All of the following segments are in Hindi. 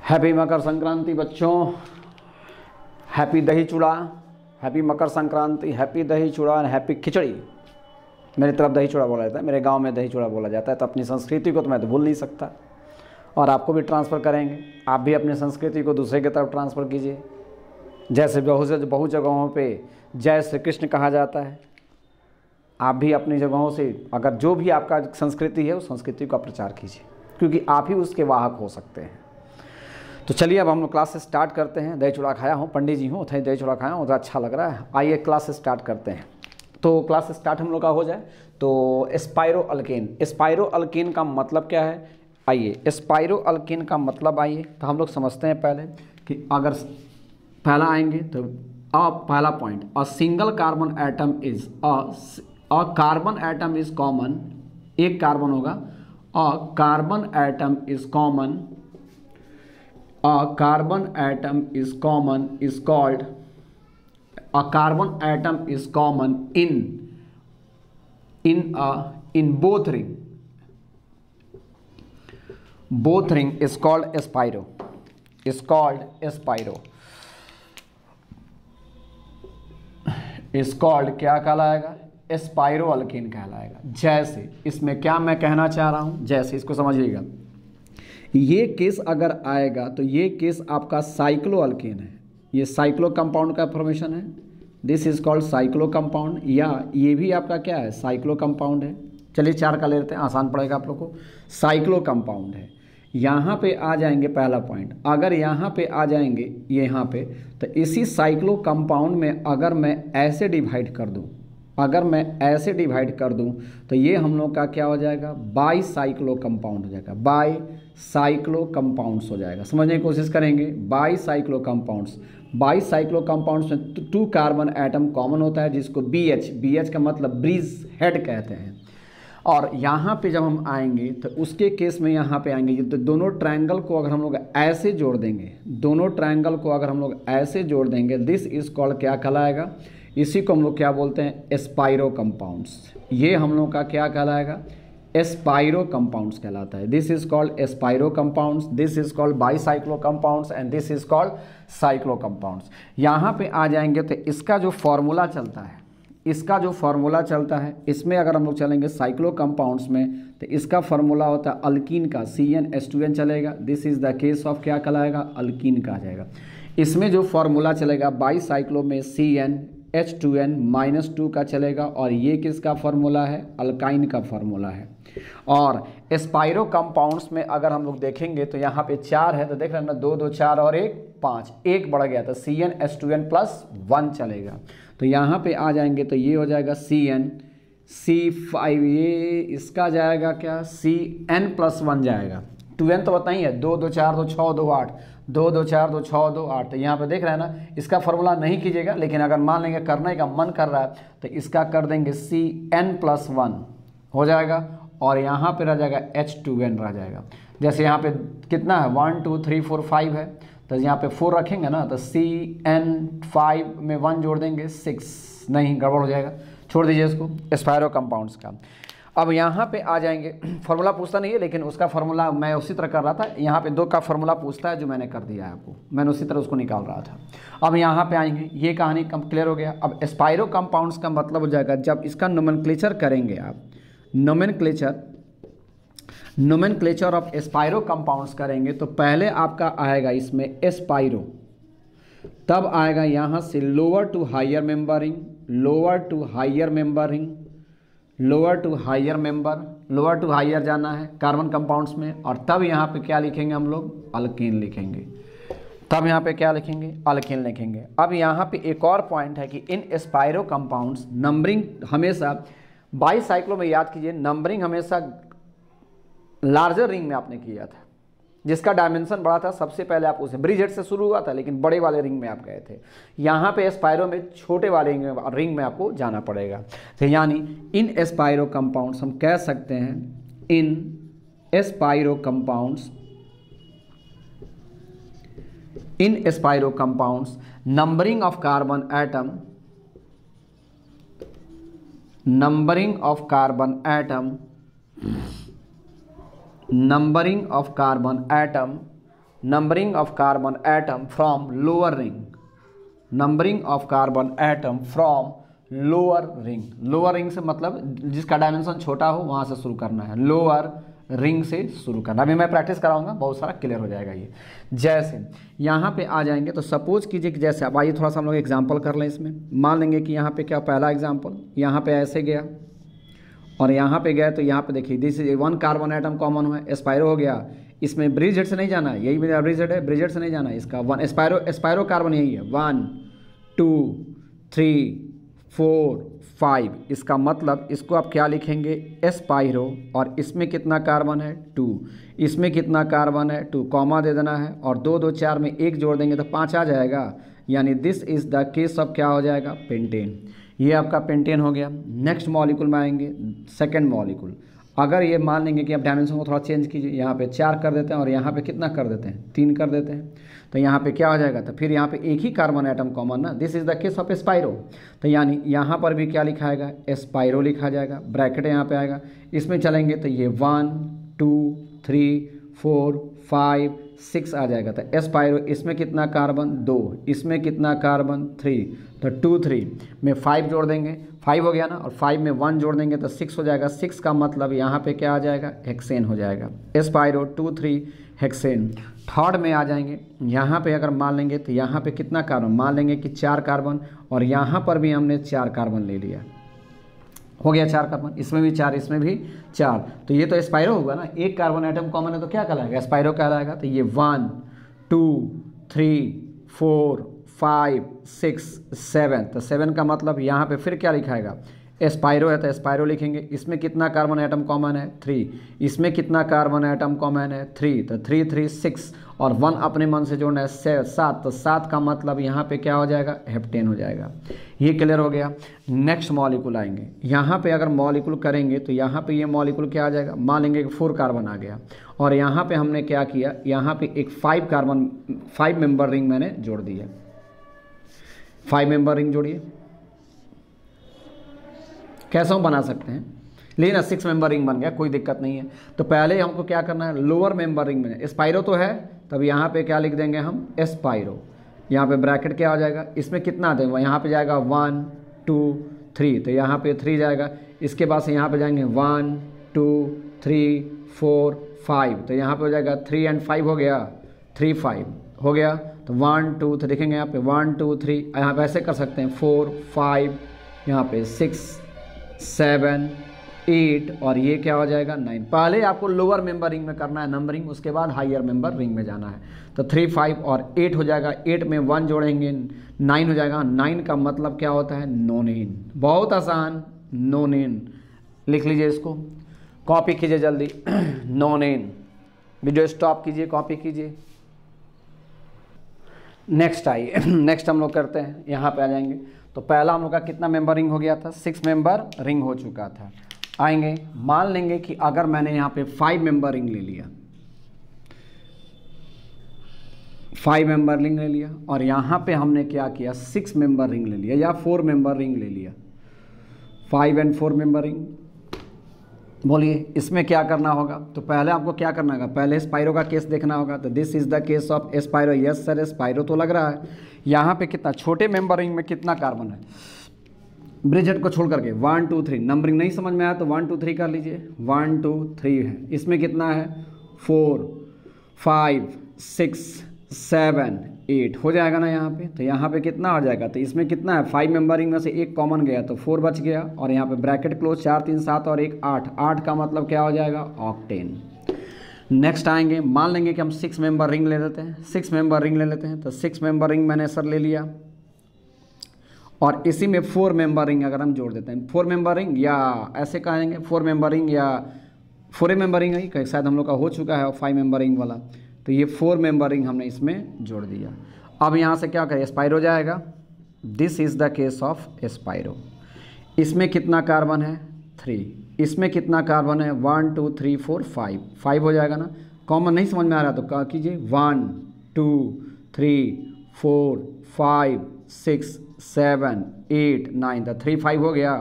हैप्पी मकर संक्रांति बच्चों, हैप्पी दही चूड़ा, हैप्पी मकर संक्रांति, हैप्पी दही चूड़ा, हैप्पी खिचड़ी। मेरी तरफ दही चूड़ा बोला जाता है, मेरे गांव में दही चूड़ा बोला जाता है। तो अपनी संस्कृति को तो मैं तो भूल नहीं सकता और आपको भी ट्रांसफ़र करेंगे। आप भी अपनी संस्कृति को दूसरे की तरफ ट्रांसफ़र कीजिए। जैसे बहु जगहों पे जय श्री कृष्ण कहा जाता है, आप भी अपनी जगहों से अगर जो भी आपका संस्कृति है उस संस्कृति का प्रचार कीजिए, क्योंकि आप ही उसके वाहक हो सकते हैं। तो चलिए अब हम लोग क्लास से स्टार्ट करते हैं। दही चूड़ा खाया हूँ, पंडित जी हूँ, उठाई दही चूड़ा खाया हूँ तो अच्छा लग रहा है। आइए क्लास से स्टार्ट करते हैं। तो क्लास स्टार्ट हम लोग का हो जाए तो स्पाइरो अल्केन का मतलब क्या है? आइए स्पाइरो अल्केन का मतलब आइए तो हम लोग समझते हैं पहले कि अगर पहला आएंगे तो पहला point, a single carbon atom is a carbon atom is common, एक कार्बन होगा। A carbon atom is common, a carbon atom is common is called, a carbon atom is common in both ring is called spiro, is called क्या कहलाएगा? स्पाइरो अल्केन कहलाएगा। जैसे इसमें क्या मैं कहना चाह रहा हूं, जैसे इसको समझिएगा, ये केस अगर आएगा तो ये केस आपका साइक्लो अल्केन है, ये साइक्लो कंपाउंड का फॉर्मेशन है। This is called cyclo compound, या ये भी आपका क्या है? साइक्लो कंपाउंड है। चलिए 4 का ले लेते हैं, आसान पड़ेगा आप लोग को। साइक्लो कंपाउंड है। यहाँ पे आ जाएंगे पहला पॉइंट, अगर यहाँ पे आ जाएंगे यहाँ पे तो इसी साइक्लो कंपाउंड में अगर मैं ऐसे डिवाइड कर दूँ, तो ये हम लोग का क्या हो जाएगा? बाई साइक्लो कंपाउंड हो जाएगा, बाई साइक्लो कंपाउंड्स हो जाएगा। समझने की कोशिश करेंगे। बाई साइक्लो कंपाउंड्स में 2 कार्बन एटम कॉमन होता है, जिसको BH का मतलब ब्रिज हेड कहते हैं। और यहाँ पे जब हम आएंगे तो उसके केस में यहाँ पे आएंगे तो दोनों ट्रायंगल को अगर हम लोग ऐसे जोड़ देंगे, दिस इज कॉल्ड क्या कहलाएगा? इसी को हम लोग क्या बोलते हैं? Spiro compounds. ये हम लोग का क्या कहलाएगा? स्पाइरो कंपाउंड्स कहलाता है। This is called spiro compounds, this is called bicyclo compounds and this is called cyclo compounds. यहाँ पे आ जाएंगे तो इसका जो फॉर्मूला चलता है, इसमें अगर हम लोग चलेंगे साइक्लो कंपाउंड्स में तो इसका फॉर्मूला होता है अल्कीन का, CnH2n चलेगा। This is the case of क्या कहलाएगा? अल्कीन कहा जाएगा। इसमें जो फॉर्मूला चलेगा बाईसाइक्लो में CnH2n-2 का चलेगा, और ये किसका फॉर्मूला है? अल्काइन का फॉर्मूला है। और स्पाइरो कंपाउंड्स में अगर हम लोग देखेंगे तो यहाँ पे 4 है, तो देख रहे हैं ना, 2 2 4 और 1 5, एक बढ़ गया तो CnH2n+1 चलेगा। तो यहाँ पे आ जाएंगे तो ये हो जाएगा C5, ये इसका जाएगा क्या? Cn+1 जाएगा। 2n तो बताइए, 2 2 4 2 6 2 8, 2 2 4 2 6 2 8। तो यहाँ पे देख रहे हैं ना, इसका फॉर्मूला नहीं कीजिएगा, लेकिन अगर मान लेंगे करने का मन कर रहा है तो इसका कर देंगे Cn+1 हो जाएगा, और यहाँ पे रह जाएगा H2n रह जाएगा। जैसे यहाँ पे कितना है? 1 2 3 4 5 है, तो यहाँ पे 4 रखेंगे ना, तो Cn5 में 1 जोड़ देंगे 6, नहीं गड़बड़ हो जाएगा, छोड़ दीजिए इसको। स्पाइरो कंपाउंड्स का अब यहाँ पे आ जाएंगे। फार्मूला पूछता नहीं है, लेकिन उसका फार्मूला मैं उसी तरह कर रहा था। यहाँ पे 2 का फार्मूला पूछता है, जो मैंने कर दिया है आपको, मैंने उसी तरह उसको निकाल रहा था। अब यहाँ पे आएंगे, ये कहानी कम क्लियर हो गया। अब स्पाइरो कंपाउंड्स का मतलब हो जाएगा, जब इसका नोमेनक्लेचर करेंगे आप, नोमेनक्लेचर ऑफ स्पाइरो कंपाउंड्स करेंगे तो पहले आपका आएगा इसमें स्पाइरो, तब आएगा यहाँ से लोअर टू हायर जाना है कार्बन कंपाउंड्स में, और तब यहाँ पे क्या लिखेंगे हम लोग? अल्केन लिखेंगे। अब यहाँ पे एक और पॉइंट है कि इन स्पाइरो कंपाउंड्स नंबरिंग हमेशा बाईसाइक्लो में, याद कीजिए, नंबरिंग हमेशा लार्जर रिंग में आपने किया था, जिसका डायमेंशन बड़ा था। सबसे पहले आप उसे ब्रिजहेड से शुरू हुआ था, लेकिन बड़े वाले रिंग में आप गए थे। यहाँ पे स्पाइरो में छोटे वाले रिंग में आपको जाना पड़ेगा। तो यानी इन स्पाइरो कंपाउंड्स हम कह सकते हैं, in spiro compounds numbering of carbon atom numbering of carbon atom from lower ring, numbering of carbon atom from lower ring. Lower ring से मतलब जिसका डायमेंशन छोटा हो वहाँ से शुरू करना है, लोअर रिंग से शुरू करना। अभी मैं प्रैक्टिस कराऊंगा, बहुत सारा क्लियर हो जाएगा ये। जैसे यहाँ पे आ जाएंगे तो सपोज कीजिए कि जैसे अब आइए थोड़ा सा हम लोग एग्जाम्पल कर लें इसमें। मान लेंगे कि यहाँ पे क्या पहला एग्जाम्पल, यहाँ पे ऐसे गया और यहाँ पे गया तो यहाँ पे देखिए this is 1 carbon atom common हुआ, एस्पायरो हो गया। इसमें ब्रिज हेड से नहीं जाना है, यही ब्रिज हेड है, ब्रिज हेड से नहीं जाना है, इसका 1 एस्पायरो कार्बन यही है, 1 2 3 4 5। इसका मतलब इसको आप क्या लिखेंगे, एस्पायरो, और इसमें कितना कार्बन है 2, इसमें कितना कार्बन है 2, कॉमा दे देना है और 2 2 4 में 1 जोड़ देंगे तो 5 आ जाएगा। यानी this is the case of क्या हो जाएगा, पेंटेन। ये आपका पेंटेन हो गया। नेक्स्ट मॉलिक्यूल में आएंगे, सेकेंड मॉलिक्यूल। अगर ये मान लेंगे कि आप डायमेंशन को थोड़ा चेंज कीजिए, यहाँ पे 4 कर देते हैं और यहाँ पे कितना कर देते हैं, 3 कर देते हैं, तो यहाँ पे क्या हो जाएगा, तो फिर यहाँ पे एक ही कार्बन एटम कॉमन ना, this is the case of spiro. तो यानी यहाँ पर भी क्या लिखा जाएगा, एस्पायरो लिखा जाएगा, ब्रैकेट यहाँ पे आएगा। इसमें चलेंगे तो ये 1 2 3 4 5 6 आ जाएगा, तो एस्पायरो। इसमें कितना कार्बन 2, इसमें कितना कार्बन 3, तो 2 3 में 5 जोड़ देंगे, 5 हो गया ना, और 5 में 1 जोड़ देंगे तो 6 हो जाएगा। 6 का मतलब यहाँ पे क्या आ जाएगा, हेक्सेन हो जाएगा, एस्पायरो 2 3 हेक्सेन। थर्ड में आ जाएंगे, यहाँ पे अगर मान लेंगे तो यहाँ पे कितना कार्बन, मान लेंगे कि 4 कार्बन, और यहाँ पर भी हमने 4 कार्बन ले लिया, हो गया 4 कार्बन, इसमें भी 4, इसमें भी 4, तो ये तो एस्पायरो होगा ना, एक कार्बन एटम कॉमन है तो क्या कहलाएगा, एस्पायरो कहलाएगा। तो ये 1 2 3 4 5 6 7, तो 7 का मतलब यहाँ पे फिर क्या लिखाएगा, एस्पायरो है तो एस्पायरो लिखेंगे। इसमें कितना कार्बन एटम कॉमन है 3, इसमें कितना कार्बन एटम कॉमन है 3, तो 3 3 6 और 1 अपने मन से जोड़ना है 7, तो 7 का मतलब यहाँ पे क्या हो जाएगा, हेप्टेन हो जाएगा। ये क्लियर हो गया। नेक्स्ट मॉलिक्यूल आएंगे, यहाँ पे अगर मॉलिक्यूल करेंगे तो यहाँ पे ये मॉलिक्यूल क्या आ जाएगा, मान लेंगे कि 4 कार्बन आ गया, और यहाँ पे हमने क्या किया, यहाँ पे एक 5 कार्बन 5 मेंबर रिंग मैंने जोड़ दी है, 5 मेंबर रिंग जोड़िए, कैसा हम बना सकते हैं, लेकिन 6 मेंबर रिंग बन गया, कोई दिक्कत नहीं है। तो पहले हमको क्या करना है, लोअर मेंबर रिंग में एस्पायरो तो है, तब यहाँ पे क्या लिख देंगे हम, एस्पायरो। यहाँ पे ब्रैकेट क्या हो जाएगा, इसमें कितना देंगे, यहाँ पे जाएगा 1 2 3, तो यहाँ पे 3 जाएगा। इसके बाद से यहाँ पे जाएंगे 1 2 3 4 5, तो यहाँ पे हो जाएगा 3 और 5 हो गया, 3 5 हो गया। तो 1 2 3 देखेंगे यहाँ पे 1 2 3, यहाँ पे ऐसे कर सकते हैं 4 5, यहाँ पे 6 7 8, और ये क्या हो जाएगा 9। पहले आपको लोअर मेंबर रिंग में करना है नंबरिंग, उसके बाद हायर मेंबर रिंग में जाना है। तो 3 5 और 8 हो जाएगा, 8 में 1 जोड़ेंगे 9 हो जाएगा। 9 का मतलब क्या होता है, नोनेन। बहुत आसान, नोनेन लिख लीजिए, इसको कॉपी कीजिए जल्दी। नोनेन, वीडियो स्टॉप कीजिए, कॉपी कीजिए। नेक्स्ट आइए, नेक्स्ट हम लोग करते हैं, यहाँ पे आ जाएंगे। तो पहला हम लोग का कितना मेंबर रिंग हो गया था, 6 मेंबर रिंग हो चुका था। आएंगे, मान लेंगे कि अगर मैंने यहाँ पे 5 मेंबर रिंग ले लिया, 5 मेंबर रिंग ले लिया, और यहाँ पे हमने क्या किया, 6 मेंबर रिंग ले लिया या 4 मेंबर रिंग ले लिया, 5 और 4 मेंबर रिंग। बोलिए इसमें क्या करना होगा, तो पहले आपको क्या करना होगा, पहले एस्पायरो का केस देखना होगा। तो this is the case of spiro. Yes sir, spiro तो लग रहा है। यहाँ पे कितना, छोटे मेंबर रिंग में कितना कार्बन है, ब्रिजेट को छोड़ करके 1 2 3, नंबरिंग नहीं समझ में आया तो 1 2 3 कर लीजिए, 1 2 3 है। इसमें कितना है 4 5 6 7 8 हो जाएगा ना यहाँ पे। तो यहाँ पे कितना हो जाएगा, तो इसमें कितना है, 5 मेंबरिंग में से एक कॉमन गया तो 4 बच गया, और यहाँ पे ब्रैकेट क्लोज, 4 3 7 और 1 8, 8 का मतलब क्या हो जाएगा, ऑक्टेन। नेक्स्ट आएंगे, मान लेंगे कि हम 6 मेंबर रिंग ले लेते हैं, 6 मेंबर रिंग ले लेते हैं। तो 6 मेंबर रिंग मैंने सर ले लिया, और इसी में 4 मेंबर रिंग अगर हम जोड़ देते हैं, 4 मेंबर रिंग या ऐसे कहेंगे 4 मेंबर रिंग या 4 मेंबर रिंग है, शायद हम लोग का हो चुका है 5 मेंबर रिंग वाला। तो ये 4 मेंबर रिंग हमने इसमें जोड़ दिया। अब यहाँ से क्या करें, एस्पायरो जाएगा, this is the case of spiro. इसमें कितना कार्बन है 3, इसमें कितना कार्बन है 1 2 3 4 5, 5 हो जाएगा ना। कॉमन नहीं समझ में आ रहा तो क्या कीजिए, 1 2 3 4 5 6 7 8 9, तो 3 5 हो गया,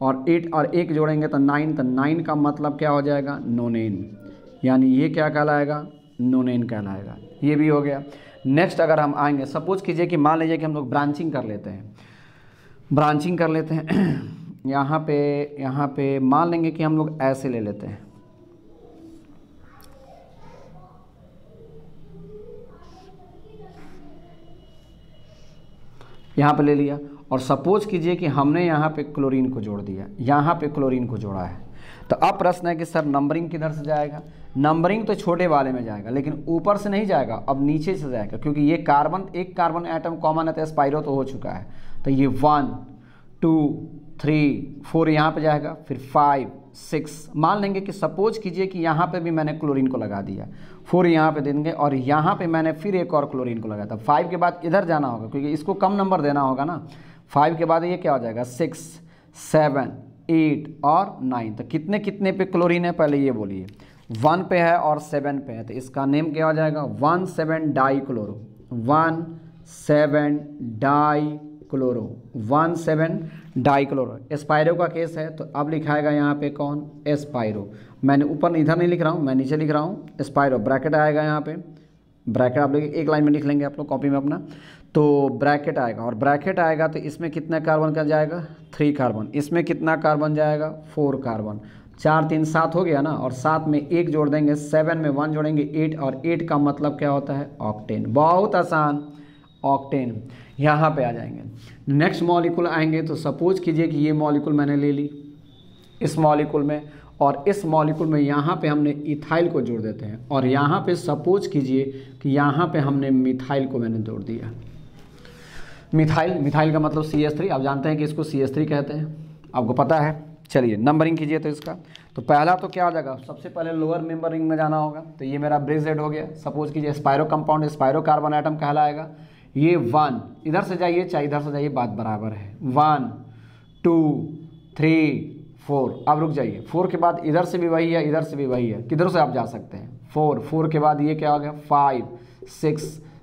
और 8 और 1 जोड़ेंगे तो 9, तो 9 का मतलब क्या हो जाएगा, नोनेन। यानी ये क्या कहलाएगा, नोनेन कहलाएगा। ये भी हो गया। नेक्स्ट अगर हम आएंगे, सपोज कीजिए कि मान लीजिए कि हम लोग ब्रांचिंग कर लेते हैं, ब्रांचिंग कर लेते हैं यहाँ पे मान लेंगे कि हम लोग ऐसे ले लेते हैं, यहाँ पे ले लिया, और सपोज कीजिए कि हमने यहाँ पे क्लोरीन को जोड़ दिया, यहाँ पे क्लोरीन को जोड़ा है। तो अब प्रश्न है कि सर नंबरिंग किधर से जाएगा? नंबरिंग तो छोटे वाले में जाएगा, लेकिन ऊपर से नहीं जाएगा, अब नीचे से जाएगा, क्योंकि ये कार्बन, एक कार्बन एटम कॉमन है तो स्पाइरो तो हो चुका है। तो ये 1 2 3 4 यहाँ पे जाएगा, फिर 5 6, मान लेंगे कि सपोज कीजिए कि यहाँ पे भी मैंने क्लोरीन को लगा दिया, 4 यहाँ पे देंगे, और यहाँ पे मैंने फिर एक और क्लोरीन को लगाया था। 5 के बाद इधर जाना होगा, क्योंकि इसको कम नंबर देना होगा ना। 5 के बाद ये क्या हो जाएगा? 6 7 8 और 9। तो कितने कितने पे क्लोरीन है पहले ये बोलिए? 1 पे है और 7 पे है, तो इसका नेम क्या हो जाएगा? 1,7 डाईक्लोरो, 1,7 डाईक्लोरो, 1,7 डाईक्लोरो। एस्पायरो का केस है, तो अब लिखाएगा यहाँ पे कौन? एस्पायरो। मैंने ऊपर इधर नहीं लिख रहा हूँ, मैं नीचे लिख रहा हूँ एस्पायरो। ब्रैकेट आएगा यहाँ पे, ब्रैकेट आप लोग एक लाइन में लिख लेंगे आप लोग कॉपी में अपना, तो ब्रैकेट आएगा, और ब्रैकेट आएगा तो इसमें कितना कार्बन का जाएगा? 3 कार्बन। इसमें कितना कार्बन जाएगा? 4 कार्बन। 4 3 7 हो गया ना, और 7 में 1 जोड़ देंगे, 7 में 1 जोड़ेंगे 8, और 8 का मतलब क्या होता है? ऑक्टेन। बहुत आसान, ऑक्टेन। यहाँ पे आ जाएंगे। नेक्स्ट मॉलिक्यूल आएंगे, तो सपोज कीजिए कि ये मॉलिक्यूल मैंने ले ली इस मॉलिक्यूल में, और इस मॉलिक्यूल में यहाँ पे हमने इथाइल को जोड़ देते हैं, और यहाँ पे सपोज कीजिए कि यहाँ पे हमने मिथाइल को मैंने जोड़ दिया। मिथाइल का मतलब CH3, आप जानते हैं कि इसको CH3 कहते हैं, आपको पता है। चलिए नंबरिंग कीजिए तो इसका, तो पहला तो क्या हो जाएगा? सबसे पहले लोअर मेंबर रिंग में जाना होगा, तो ये मेरा ब्रेजेड हो गया। सपोज कीजिए स्पायरो कंपाउंड, स्पायरो कार्बन एटम कहलाएगा। ये 1, इधर से जाइए चाहे इधर से जाइए, बात बराबर है। 1 2 3 4, अब रुक जाइए। 4 के बाद इधर से भी वही है, इधर से भी वही है, किधर से आप जा सकते हैं? 4 के बाद ये क्या हो गया? 5 6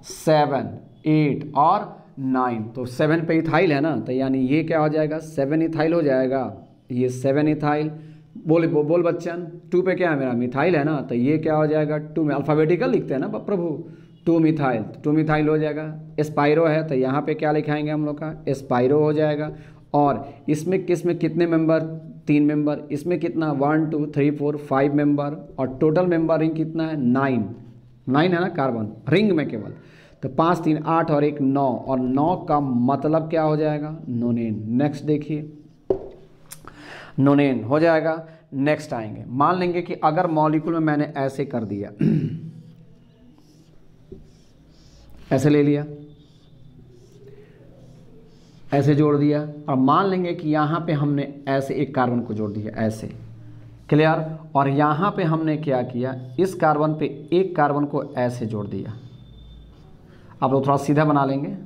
7 8 और 9, तो 7 पे इथाइल है ना, तो यानी ये क्या हो जाएगा? 7 इथाइल हो जाएगा। ये 7 इथाइल, बोल बच्चन। 2 पे क्या है मेरा? मिथाइल है ना, तो ये क्या हो जाएगा? 2 में अल्फ़ाबेटिकल लिखते हैं ना प्रभु, 2 मिथाइल, 2 मिथाइल हो जाएगा। एस्पायरो है, तो यहाँ पे क्या लिखाएंगे हम लोग का? एस्पायरो हो जाएगा। और इसमें कितने मेंबर? 3 मेंबर। इसमें कितना? 1 2 3 4 5 मेंबर, और टोटल मेंबर रिंग कितना है? 9 है ना कार्बन रिंग में केवल। तो 5 3 8 और 1 9, और 9 का मतलब क्या हो जाएगा? नोनेन। नेक्स्ट देखिए, नोनेन हो जाएगा। नेक्स्ट आएंगे, मान लेंगे कि अगर मॉलिक्यूल में मैंने ऐसे कर दिया ऐसे ले लिया, ऐसे जोड़ दिया, और मान लेंगे कि यहाँ पे हमने ऐसे एक कार्बन को जोड़ दिया, ऐसे, क्लियर। और यहाँ पे हमने क्या किया? इस कार्बन पे एक कार्बन को ऐसे जोड़ दिया। आप लोग थोड़ा सीधा बना लेंगे,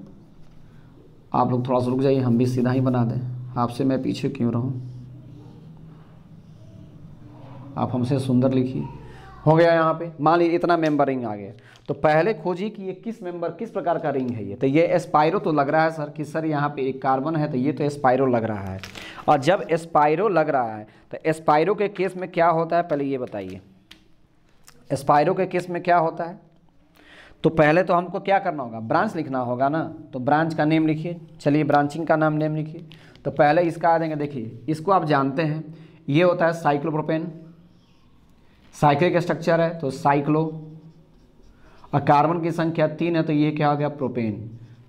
आप लोग थोड़ा सा रुक जाइए, हम भी सीधा ही बना दें, आपसे मैं पीछे क्यों रहूं, आप हमसे सुंदर लिखिए। हो गया यहाँ पे, मान लीजिए इतना मेंबर रिंग आ गया। तो पहले खोजिए कि ये किस प्रकार का रिंग है ये। तो ये एस्पायरो तो लग रहा है सर, कि सर यहाँ पे एक कार्बन है, तो ये तो एस्पायरो लग रहा है। और जब एस्पायरो लग रहा है तो एस्पायरो के केस में क्या होता है पहले ये बताइए? एस्पायरो के केस में क्या होता है? तो पहले तो हमको क्या करना होगा? ब्रांच लिखना होगा ना, तो ब्रांच का नेम लिखिए। चलिए ब्रांचिंग का नेम लिखिए। तो पहले इसका आ देंगे, देखिए इसको आप जानते हैं, ये होता है साइक्लोप्रोपेन, साइक्लिक स्ट्रक्चर है तो साइक्लो, और कार्बन की संख्या 3 है, तो ये क्या हो गया? प्रोपेन।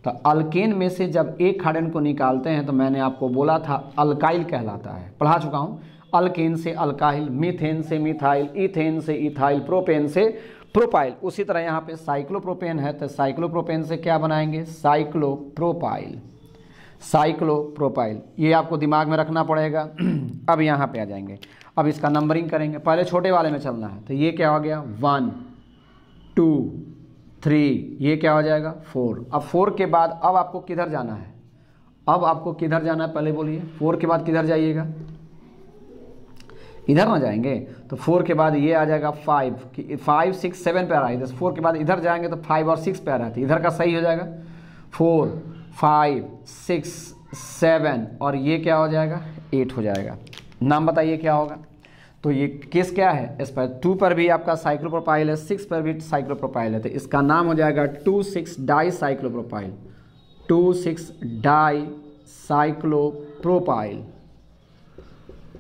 तो अल्केन में से जब एक हाइड्रोजन को निकालते हैं तो मैंने आपको बोला था अल्काइल कहलाता है, पढ़ा चुका हूँ। अल्केन से अल्काइल, मीथेन से मिथाइल, इथेन से इथाइल, प्रोपेन से प्रोपाइल। उसी तरह यहाँ पे साइक्लोप्रोपेन है, तो साइक्लोप्रोपेन से क्या बनाएंगे? Cyclopropyl, cyclopropyl. ये आपको दिमाग में रखना पड़ेगा। अब यहाँ पे आ जाएंगे, अब इसका नंबरिंग करेंगे। पहले छोटे वाले में चलना है, तो ये क्या हो गया? 1 2 3, ये क्या हो जाएगा? 4। अब 4 के बाद अब आपको किधर जाना है? अब आपको किधर जाना है पहले बोलिए? 4 के बाद किधर जाइएगा? इधर ना जाएंगे, तो 4 के बाद ये आ जाएगा 5 6 7 पे आ रहा है, 4 के बाद इधर जाएंगे तो 5 और 6 पे आ रहा है, इधर का सही हो जाएगा 4 5 6 7, और ये क्या हो जाएगा? 8 हो जाएगा। नाम बताइए क्या होगा? तो ये केस क्या है, इस पर 2 पर भी आपका साइक्लोप्रोपाइल है, 6 पर भी साइक्लोप्रोपाइल है, तो इसका नाम हो जाएगा 2,6 di cyclopropyl, 2,6 di cyclopropyl,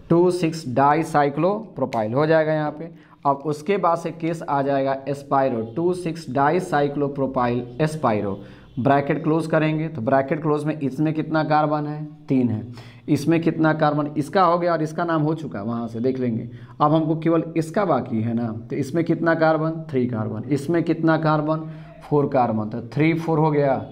2,6 di cyclopropyl हो जाएगा यहाँ पे। अब उसके बाद से केस आ जाएगा एस्पायरो, 2,6 डाई साइक्लोप्रोपाइल एस्पायरो, ब्रैकेट क्लोज करेंगे तो ब्रैकेट क्लोज में इसमें कितना कार्बन है, 3 है, इसमें कितना कार्बन, इसका हो गया और इसका नाम हो चुका है, वहाँ से देख लेंगे। अब हमको केवल इसका बाकी है ना, तो इसमें कितना कार्बन, 3 कार्बन, इसमें कितना कार्बन, 4 कार्बन, तो 3 4 हो गया।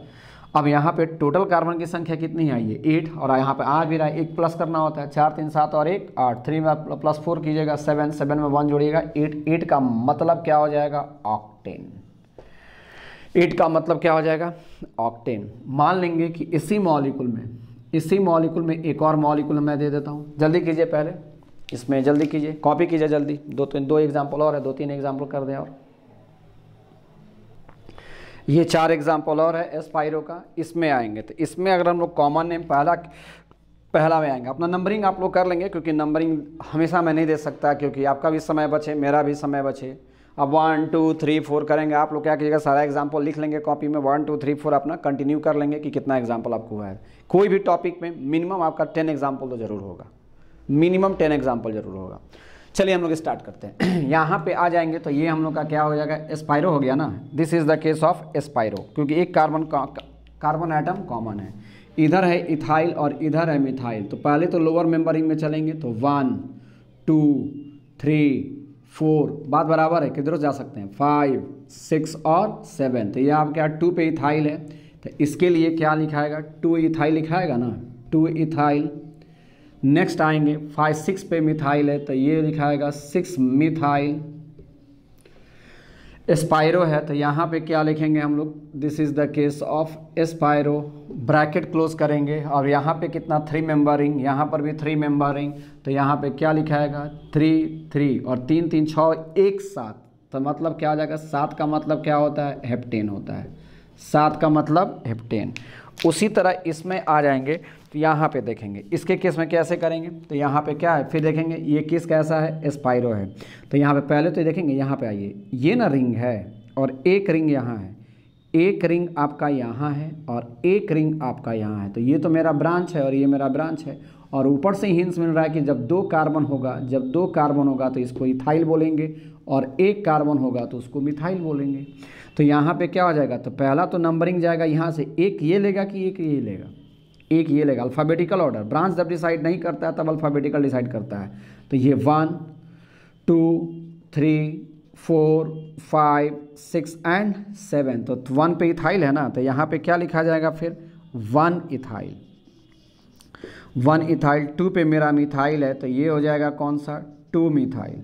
अब यहाँ पे टोटल कार्बन की संख्या कितनी आई है, 8, और यहाँ पे आ भी रहा है, 1 प्लस करना होता है, 4 3 7 और 1 8, 3 में प्लस 4 कीजिएगा 7, 7 में 1 जोड़िएगा 8, 8 का मतलब क्या हो जाएगा, ऑक्टेन, 8 का मतलब क्या हो जाएगा, ऑक्टेन। मान लेंगे कि इसी मॉलिक्यूल में एक और मॉलिक्यूल मैं दे देता हूँ, जल्दी कीजिए, पहले इसमें जल्दी कीजिए, कॉपी कीजिए जल्दी, 2 एग्जाम्पल और है, 2-3 एग्जाम्पल कर दें, और ये 4 एग्जाम्पल और है एस्पायरो का। इसमें आएंगे तो इसमें अगर हम लोग कॉमन नेम पहला में आएंगे, अपना नंबरिंग आप लोग कर लेंगे, क्योंकि नंबरिंग हमेशा मैं नहीं दे सकता, क्योंकि आपका भी समय बचे, मेरा भी समय बचे। अब 1 2 3 4 करेंगे, आप लोग क्या कीजिएगा, सारा एग्जाम्पल लिख लेंगे कॉपी में, 1 2 3 4 अपना कंटिन्यू कर लेंगे कि कितना एग्जाम्पल आपको हुआ है। कोई भी टॉपिक में मिनिमम आपका 10 एग्जाम्पल तो जरूर होगा, मिनिमम 10 एग्जाम्पल जरूर होगा। चलिए हम लोग स्टार्ट करते हैं। यहाँ पे आ जाएंगे तो ये हम लोग का क्या हो जाएगा, एस्पायरो हो गया ना, this is the case of spiro, क्योंकि एक कार्बन आइटम कॉमन है, इधर है इथाइल और इधर है मिथाइल। तो पहले तो लोअर मेंबरिंग में चलेंगे, तो 1 2 3 4, बात बराबर है, किधर जा सकते हैं, 5 6 और 7, तो ये आप क्या 2 पे इथाइल है, तो इसके लिए क्या लिखाएगा, 2 इथाइल लिखाएगा ना, 2 इथाइल। नेक्स्ट आएंगे 5 6 पे मिथाइल है, तो ये लिखाएगा 6 मिथाइल। एस्पायरो है तो यहाँ पे क्या लिखेंगे हम लोग, this is the case of spiro, bracket close करेंगे, और यहाँ पे कितना 3 मेंबरिंग, यहाँ पर भी 3 मेंबरिंग, तो यहाँ पे क्या लिखाएगा 3 3 और 3 3 6 1 7, तो मतलब क्या आ जाएगा, 7 का मतलब क्या होता है, हेप्टेन होता है, 7 का मतलब हेप्टेन। उसी तरह इसमें आ जाएंगे तो यहाँ पे देखेंगे इसके केस में कैसे करेंगे, तो यहाँ पे क्या है, फिर देखेंगे ये केस कैसा है, एस्पायरो है, तो यहाँ पे पहले तो देखेंगे, यहाँ पे आइए, ये ना रिंग है और एक रिंग यहाँ है, एक रिंग आपका यहाँ है और एक रिंग आपका यहाँ है, तो ये तो मेरा ब्रांच है और ये मेरा ब्रांच है, और ऊपर से हिंट्स मिल रहा है कि जब 2 कार्बन होगा तो इसको इथाइल बोलेंगे, और 1 कार्बन होगा तो उसको मिथाइल बोलेंगे। तो यहाँ पे क्या हो जाएगा, तो पहला तो नंबरिंग जाएगा यहाँ से, एक ये लेगा कि एक ये लेगा, एक ये लेगा, अल्फ़ाबेटिकल ऑर्डर, ब्रांच जब डिसाइड नहीं करता है तब अल्फ़ाबेटिकल डिसाइड करता है। तो ये 1 2 3 4 5 6 एंड 7, तो 1 पे इथाइल है ना, तो यहाँ पे क्या लिखा जाएगा फिर 1 इथाइल, 1 इथाइल, 2 पे मेरा मिथाइल है, तो ये हो जाएगा कौन सा, 2 मिथाइल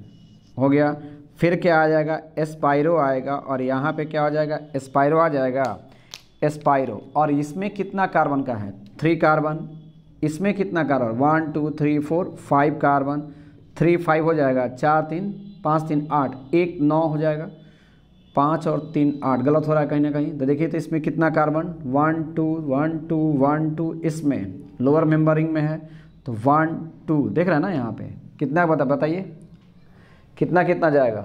हो गया। फिर क्या आ जाएगा, एस्पायरो आएगा, और यहाँ पे क्या हो जाएगा, एस्पायरो आ जाएगा, एस्पायरो, और इसमें कितना कार्बन का है, 3 कार्बन, इसमें कितना कार्बन, 1 2 3 4 5 कार्बन, 3 5 हो जाएगा, 4 3 5 3 8, 1 9 हो जाएगा, 5 और 3 8, गलत हो रहा है कहीं ना कहीं, तो देखिए तो इसमें कितना कार्बन, 1 2 1 2 1 2, इसमें लोअर मेंबरिंग में है, तो 1 2 देख रहे हैं ना, यहाँ पे कितना बताइए कितना कितना जाएगा,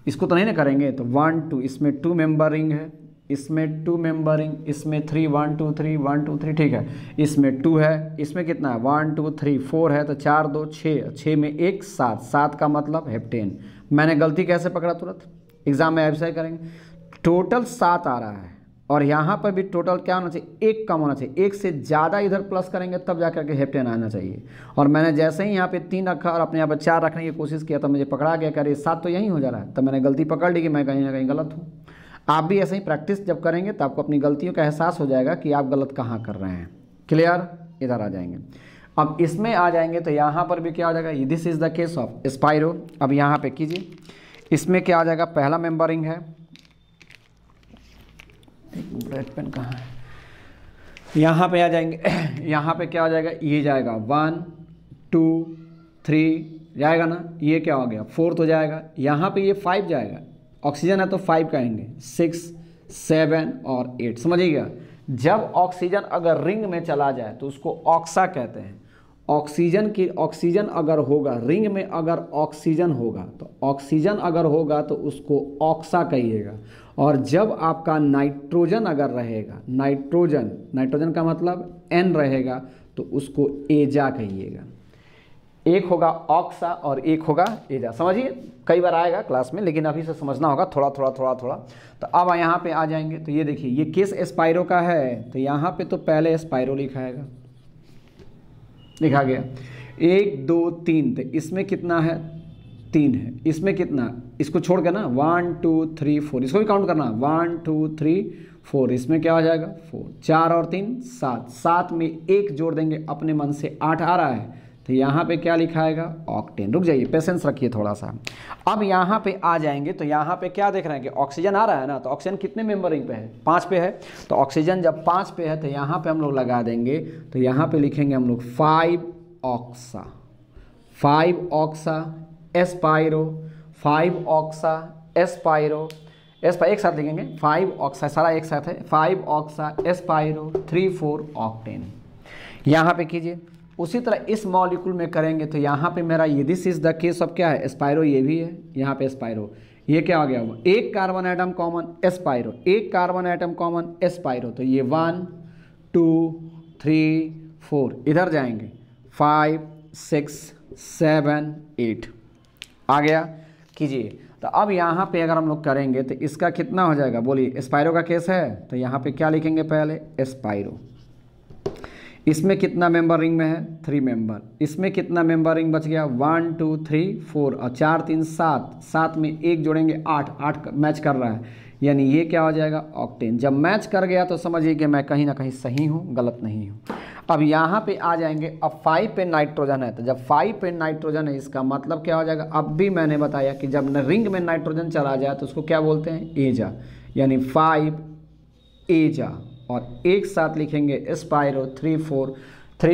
इसको तो नहीं ना करेंगे, तो 1 2, इसमें 2 मेंबरिंग है, इसमें 2 मेंबरिंग, इसमें 3 1 2 3 1 2 3, ठीक है, इसमें 2 है, इसमें कितना है 1 2 3 4 है, तो 4 2 6, 6 में 1 7, 7 का मतलब हेप्टेन। मैंने गलती कैसे पकड़ा, तुरंत एग्जाम में ऐसा ही करेंगे, टोटल 7 आ रहा है, और यहाँ पर भी टोटल क्या होना चाहिए, 1 कम होना चाहिए, 1 से ज़्यादा इधर प्लस करेंगे तब जाकर के हेप्टेन आना चाहिए। और मैंने जैसे ही यहाँ पे 3 रखा और अपने यहाँ पर 4 रखने की कोशिश किया तो मुझे पकड़ा गया, कह रही 7 तो यहीं हो जा रहा है, तो मैंने गलती पकड़ ली कि मैं कहीं ना कहीं गलत हूँ। आप भी ऐसे ही प्रैक्टिस जब करेंगे तो आपको अपनी गलतियों का एहसास हो जाएगा कि आप गलत कहाँ कर रहे हैं। क्लियर, इधर आ जाएंगे। अब इसमें आ जाएंगे तो यहाँ पर भी क्या हो जाएगा, this is the case of spiro. अब यहाँ पे कीजिए, इसमें क्या आ जाएगा, पहला मेंबरिंग है, ब्रेड पेन कहाँ है, यहाँ पे आ जाएंगे, यहाँ पे क्या हो जाएगा, ये जाएगा 1 2 3 जाएगा ना, ये क्या हो गया 4 हो जाएगा, यहाँ पे ये 5 जाएगा, ऑक्सीजन है तो 5 कहेंगे, 6 7 और 8, समझिएगा। जब ऑक्सीजन अगर रिंग में चला जाए तो उसको ऑक्सा कहते हैं, ऑक्सीजन अगर होगा, रिंग में अगर ऑक्सीजन होगा तो ऑक्सीजन अगर होगा तो उसको ऑक्सा कहिएगा। और जब आपका नाइट्रोजन अगर रहेगा, नाइट्रोजन का मतलब N रहेगा, तो उसको एजा कहिएगा। एक होगा ऑक्सा और एक होगा एजा। समझिए, कई बार आएगा क्लास में, लेकिन अभी से समझना होगा थोड़ा थोड़ा। तो अब यहाँ पे आ जाएंगे तो ये देखिए, ये किस एस्पायरो का है, तो यहाँ पे तो पहले एस्पायरो लिखाएगा, लिखा गया 1 2 3, तो इसमें कितना है 3 है, इसमें कितना, इसको छोड़ के ना 1 2 3 4, इसको भी काउंट करना 1 2 3 4, इसमें क्या हो जाएगा 4, 4 और 3 7, 7 में 1 जोड़ देंगे, अपने मन से 8 आ रहा है, तो यहाँ पे क्या लिखाएगा ऑक्टेन। रुक जाइए, पेशेंस रखिए थोड़ा सा। अब यहाँ पे आ जाएंगे तो यहाँ पे क्या देख रहे हैं कि ऑक्सीजन आ रहा है ना, तो ऑक्सीजन कितने मेंबर रिंग पे है 5 पे है, तो ऑक्सीजन जब 5 पे है तो यहाँ पे हम लोग लगा देंगे, तो यहाँ पे लिखेंगे हम लोग 5 ऑक्सा एस्पायरो, 5 ऑक्सा एस्पायरो, एक साथ लिखेंगे 5 ऑक्सा, सारा एक साथ है, 5 ऑक्सा एस्पायरो 3 4 ऑक्टेन। यहाँ पे कीजिए उसी तरह इस मॉलिक्यूल में करेंगे तो यहाँ पे मेरा ये this is the case of क्या है एस्पायरो, ये भी है यहाँ पे एस्पायरो, ये क्या हो गया हुआ, एक कार्बन एटम कॉमन एस्पायरो, एक कार्बन एटम कॉमन एस्पायरो, तो ये 1 2 3 4, इधर जाएंगे 5 6 7 8 आ गया। कीजिए तो अब यहाँ पे अगर हम लोग करेंगे तो इसका कितना हो जाएगा, बोलिए एस्पायरो का केस है, तो यहाँ पे क्या लिखेंगे पहले एस्पायरो, इसमें कितना मेंबर रिंग में है 3 मेंबर, इसमें कितना मेंबर रिंग बच गया 1 2 3 4 और 4 3 7, 7 में 1 जोड़ेंगे 8, 8 मैच कर रहा है, यानी ये क्या हो जाएगा ऑक्टेन। जब मैच कर गया तो समझिए कि मैं कहीं ना कहीं सही हूँ, गलत नहीं हूँ। अब यहाँ पे आ जाएंगे, अब 5 पे नाइट्रोजन है, तो जब 5 पे नाइट्रोजन है इसका मतलब क्या हो जाएगा, अब भी मैंने बताया कि जब रिंग में नाइट्रोजन चला जाए तो उसको क्या बोलते हैं एजा, यानी 5 एजा, और एक साथ लिखेंगे एस्पायरो 3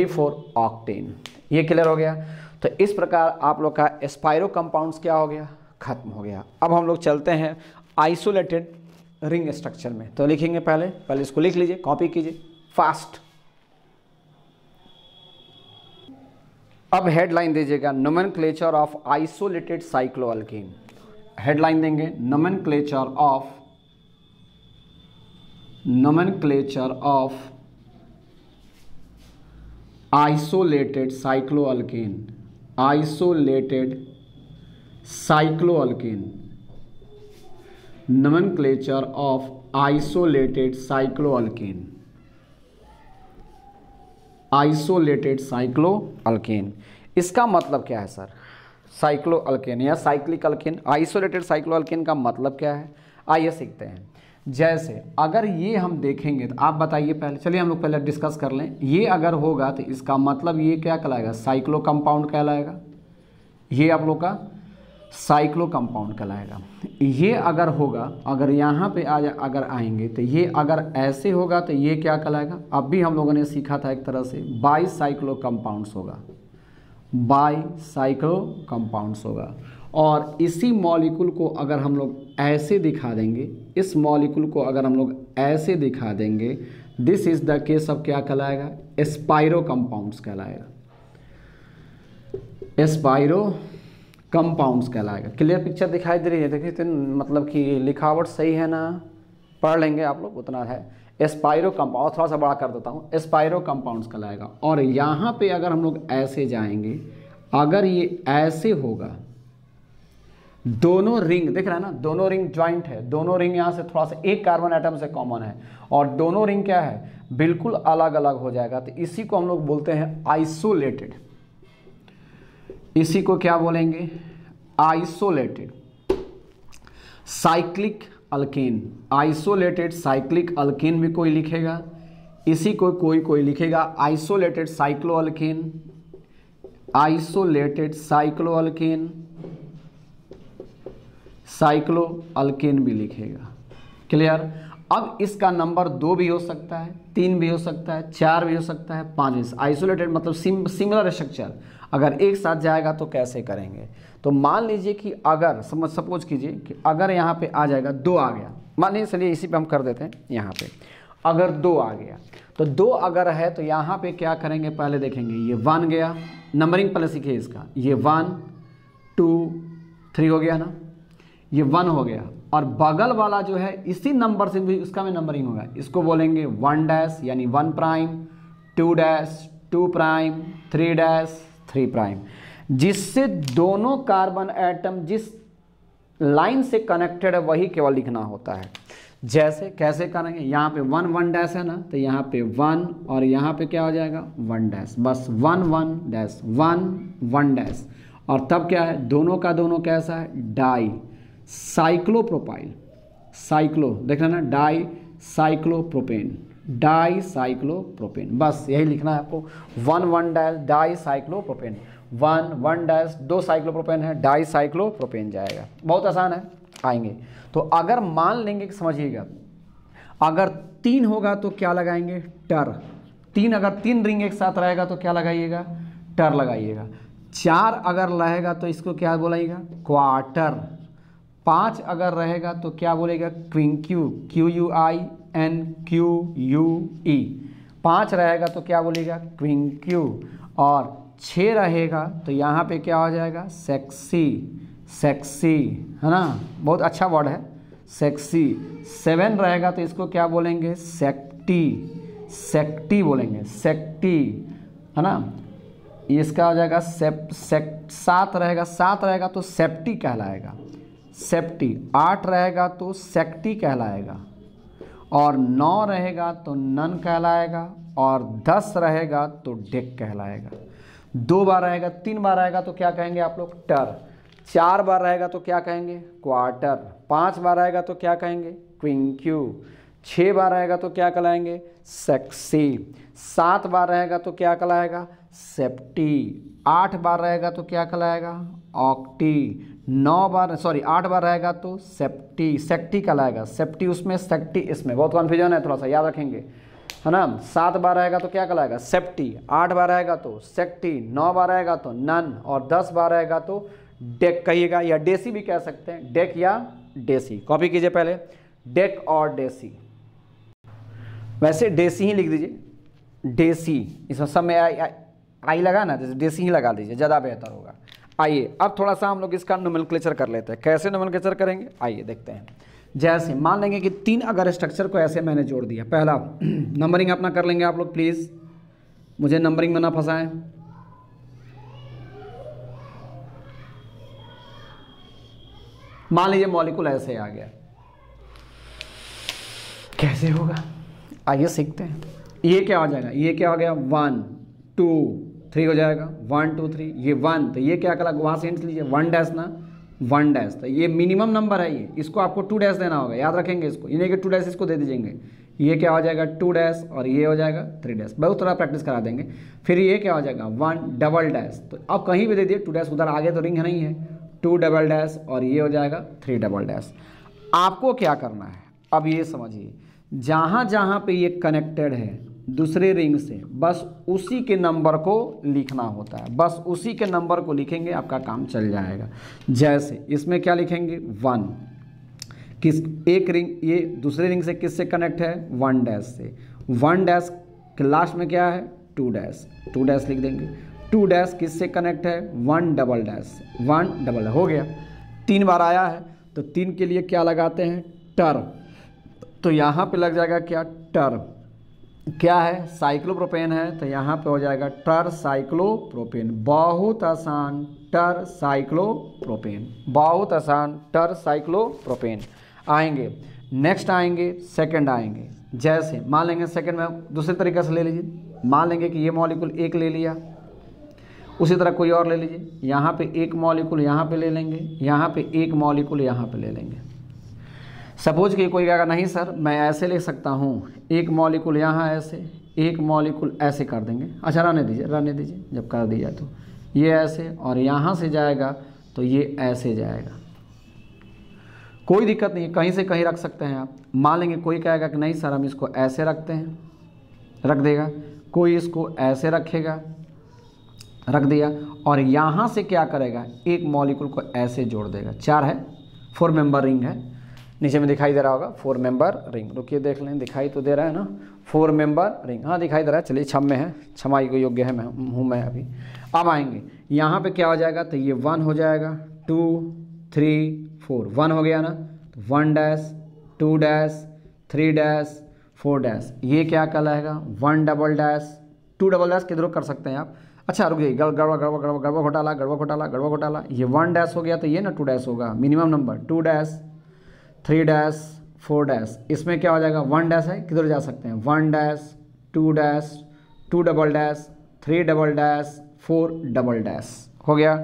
4 ऑक्टेन। ये क्लियर हो गया। तो इस प्रकार आप लोग का एस्पायरो कंपाउंड्स क्या हो गया, खत्म हो गया। अब हम लोग चलते हैं आइसोलेटेड रिंग स्ट्रक्चर में, तो लिखेंगे पहले इसको लिख लीजिए, कॉपी कीजिए फास्ट। अब हेडलाइन दीजिएगा नोमेनक्लेचर ऑफ आइसोलेटेड साइक्लोअल्केन, हेडलाइन देंगे nomenclature of isolated cycloalkane, nomenclature of isolated cycloalkane। इसका मतलब क्या है सर, साइक्लोअल्केन या साइक्लिक अल्केन, आइसोलेटेड साइक्लोअल्केन का मतलब क्या है, आइए सीखते हैं। जैसे अगर ये हम देखेंगे तो आप बताइए पहले, चलिए हम लोग पहले डिस्कस कर लें, ये अगर होगा तो इसका मतलब ये क्या कहलाएगा साइक्लो कंपाउंड कहलाएगा, ये आप लोग का साइक्लो कंपाउंड कहलाएगा। ये अगर होगा, अगर यहाँ पे अगर आएंगे तो ये अगर ऐसे होगा तो ये क्या कहलाएगा, अब भी हम लोगों ने सीखा था एक तरह से बाईसाइक्लो कंपाउंड्स होगा, बाईसाइक्लो कंपाउंड्स होगा। और इसी मॉलिक्यूल को अगर हम लोग ऐसे दिखा देंगे, इस मॉलिक्यूल को अगर हम लोग ऐसे दिखा देंगे, this is the case of क्या कहलाएगा एस्पायरो कंपाउंड्स कहलाएगा, एस्पायरो कंपाउंड्स कहलाएगा। क्लियर पिक्चर दिखाई दे रही है, देखिए मतलब कि लिखावट सही है ना, पढ़ लेंगे आप लोग, उतना है। एस्पायरो कंपाउंड, थोड़ा सा बड़ा कर देता हूँ, एस्पायरो कंपाउंड्स कहलाएगा। और यहाँ पे अगर हम लोग ऐसे जाएंगे, अगर ये ऐसे होगा, दोनों रिंग दिख रहा है ना, दोनों रिंग ज्वाइंट है, दोनों रिंग यहाँ से थोड़ा सा एक कार्बन एटम से कॉमन है, और दोनों रिंग क्या है बिल्कुल अलग अलग हो जाएगा, तो इसी को हम लोग बोलते हैं आइसोलेटेड। इसी को क्या बोलेंगे isolated cyclic alkane, isolated cyclic alkane भी कोई लिखेगा, इसी को कोई लिखेगा आइसोलेटेड साइक्लोअल्केन, आइसोलेटेड साइक्लोअल्केन, साइक्लोअल्केन भी लिखेगा। क्लियर। अब इसका नंबर 2 भी हो सकता है, 3 भी हो सकता है, 4 भी हो सकता है, 5 भी। आइसोलेटेड मतलब सिमिलर स्ट्रक्चर, अगर एक साथ जाएगा तो कैसे करेंगे, तो मान लीजिए कि अगर सपोज कीजिए कि अगर यहाँ पे आ जाएगा 2 आ गया, मान लीजिए, चलिए इसी पे हम कर देते हैं यहाँ पे। अगर 2 आ गया तो 2 अगर है तो यहाँ पे क्या करेंगे, पहले देखेंगे ये 1 गया, नंबरिंग पहले सीखिए इसका, ये 1 2 3 हो गया ना, ये 1 हो गया, और बगल वाला जो है इसी नंबर से भी उसका में नंबरिंग होगा, इसको बोलेंगे 1 डैश यानी 1 prime, 2 dash 2 prime, 3 dash 3 prime, जिससे दोनों कार्बन एटम जिस लाइन से कनेक्टेड है वही केवल लिखना होता है। जैसे कैसे करेंगे, यहाँ पे 1 1 डैश है ना, तो यहाँ पे 1 और यहाँ पे क्या हो जाएगा 1 डैश, बस 1 1 डैश 1 1 डैश, और तब क्या है दोनों का दोनों कैसा है डाई साइक्लोप्रोपाइल, साइक्लो देख रहे ना, डाई साइक्लोप्रोपेन, डाई साइक्लोप्रोपेन, बस यही लिखना है आपको, 1 1 dash di cyclopropane, 1 1 dash 2 cyclopropane है, डाई साइक्लोप्रोपेन जाएगा, बहुत आसान है। आएंगे तो अगर मान लेंगे कि समझिएगा, अगर 3 होगा तो क्या लगाएंगे टर, 3 अगर 3 रिंग एक साथ रहेगा तो क्या लगाइएगा टर लगाइएगा, 4 अगर रहेगा तो इसको क्या बोलाइएगा क्वार्टर, 5 अगर रहेगा तो क्या बोलेगा क्विंक्यू, QUINQUE, 5 रहेगा तो क्या बोलेगा क्विंक्यू, और 6 रहेगा तो यहाँ पे क्या हो जाएगा सेक्सी, सेक्सी है ना, बहुत अच्छा वर्ड है सेक्सी, 7 रहेगा तो इसको क्या बोलेंगे सेक्टी, सेक्टी बोलेंगे, सेक्टी है ना, इसका हो जाएगा 7 रहेगा, 7 रहेगा तो सेप्टी कहलाएगा, सेप्टी, 8 रहेगा तो सेक्टी कहलाएगा, और 9 रहेगा तो नन कहलाएगा, और 10 रहेगा तो डेक कहलाएगा, 2 बार रहेगा, 3 बार रहेगा तो क्या कहेंगे आप लोग टर, 4 बार रहेगा तो क्या कहेंगे क्वार्टर, 5 बार रहेगा तो क्या कहेंगे क्विंक्यू, 6 बार रहेगा तो क्या कहलाएंगे सेक्सी, 7 बार रहेगा तो क्या कहलाएगा सेप्टी, 8 बार रहेगा तो क्या कहलाएगा ऑक्टी, 8 बार रहेगा तो सेप्टी, सेक्टी कहलाएगा, सेप्टी उसमें सेक्टी इसमें, बहुत कन्फ्यूजन है थोड़ा सा याद रखेंगे है ना, 7 बार रहेगा तो क्या कहलाएगा सेप्टी, 8 बार रहेगा तो सेक्टी, 9 बार रहेगा तो नन, और 10 बार रहेगा तो डेक कहिएगा, या डेसी भी कह सकते हैं, डेक या डेसी, कॉपी कीजिए पहले डेक और डेसी, वैसे डेसी ही लिख दीजिए, डेसी, इसमें सब में आई लगा ना, जैसे डेसी ही लगा दीजिए, ज़्यादा बेहतर होगा। आइए अब थोड़ा सा हम लोग इसका नोमेनक्लेचर कर लेते हैं, कैसे नोमेनक्लेचर करेंगे आइए देखते हैं। जैसे मान लेंगे कि 3 अगर स्ट्रक्चर को ऐसे मैंने जोड़ दिया, पहला नंबरिंग अपना कर लेंगे आप लोग, प्लीज़ मुझे नंबरिंग में ना फंसाएं, मान लीजिए मॉलिक्यूल ऐसे आ गया, कैसे होगा आइए सीखते हैं। ये क्या हो जाएगा, ये क्या हो गया 1 2 3 हो जाएगा, 1 2 3, ये 1, तो ये क्या करा वहाँ से हिंट लीजिए 1 डैश ना, 1 डैश, तो ये मिनिमम नंबर है, ये इसको आपको 2 डैश देना होगा, याद रखेंगे इसको, इन्हें के 2 डैश इसको दे दीजिएंगे, ये क्या हो जाएगा 2 डैश, और ये हो जाएगा 3 डैश, बहुत थोड़ा प्रैक्टिस करा देंगे। फिर ये क्या हो जाएगा 1 डबल डैश, तो अब कहीं भी दे दिए 2 डैश, उधर आगे तो रिंग नहीं है, 2 डबल डैश, और ये हो जाएगा 3 डबल डैश। आपको क्या करना है अब ये समझिए, जहाँ जहाँ पे ये कनेक्टेड है दूसरे रिंग से, बस उसी के नंबर को लिखना होता है, बस उसी के नंबर को लिखेंगे आपका काम चल जाएगा। जैसे इसमें क्या लिखेंगे 1, किस एक रिंग, ये दूसरे रिंग से किससे कनेक्ट है 1 डैश से, 1 डैश के लास्ट में क्या है 2 डैश, 2 डैश लिख देंगे, 2 डैश किससे कनेक्ट है 1 डबल डैश, 1 डबल हो गया, 3 बार आया है तो 3 के लिए क्या लगाते हैं टर, तो यहाँ पे लग जाएगा क्या टर, क्या है साइक्लोप्रोपेन है, तो यहाँ पे हो जाएगा टर साइक्लोप्रोपेन, बहुत आसान टर साइक्लोप्रोपेन, बहुत आसान टर साइक्लोप्रोपेन। आएंगे नेक्स्ट, आएंगे सेकंड, आएंगे जैसे मान लेंगे सेकंड में दूसरे तरीके से ले लीजिए, मान लेंगे कि ये मॉलिक्यूल एक ले लिया, उसी तरह कोई और ले लीजिए, यहाँ पे एक मॉलिक्यूल यहाँ पे ले लेंगे, यहाँ पे एक मॉलिक्यूल यहाँ पे ले लेंगे। सपोज कि कोई कहेगा नहीं सर मैं ऐसे ले सकता हूँ, एक मॉलिक्यूल यहाँ ऐसे, एक मॉलिक्यूल ऐसे कर देंगे, अच्छा रहने दीजिए, जब कर दिया तो ये ऐसे, और यहाँ से जाएगा तो ये ऐसे जाएगा, कोई दिक्कत नहीं है, कहीं से कहीं रख सकते हैं आप। मान लेंगे कोई कहेगा कि नहीं सर हम इसको ऐसे रखते हैं, रख देगा, कोई इसको ऐसे रखेगा, रख दिया, और यहाँ से क्या करेगा एक मॉलिक्यूल को ऐसे जोड़ देगा, 4 है 4 मेंबर रिंग है, नीचे में दिखाई दे रहा होगा 4 मेंबर रिंग। रुकिए देख लें, दिखाई तो दे रहा है ना 4 मेंबर रिंग, हाँ दिखाई दे रहा है। चलिए क्षम में है, क्षमाई को योग्य है, मैं हूँ मैं अभी। अब आएंगे यहाँ पे क्या हो जाएगा, तो ये 1 हो जाएगा, 2 3 4, 1 हो गया ना, तो 1 डैश 2 डैश 3 डैश 4 डैश, ये क्या कहलाएगा 1 डबल डैश 2 डबल डैश किधरों कर सकते हैं आप। अच्छा रुक जाइए, गड़बड़ गड़बड़ गड़बड़ गड़बड़ घोटाला गड़बड़ घोटाला गड़बड़ घोटाला, ये 1 डैश हो गया तो ये ना 2 डैश होगा, minimum number 2 dash 3 dash 4 dash, इसमें क्या हो जाएगा 1 डैश है, किधर जा सकते हैं 1 dash 2 dash 2 double dash 3 double dash 4 double dash, हो गया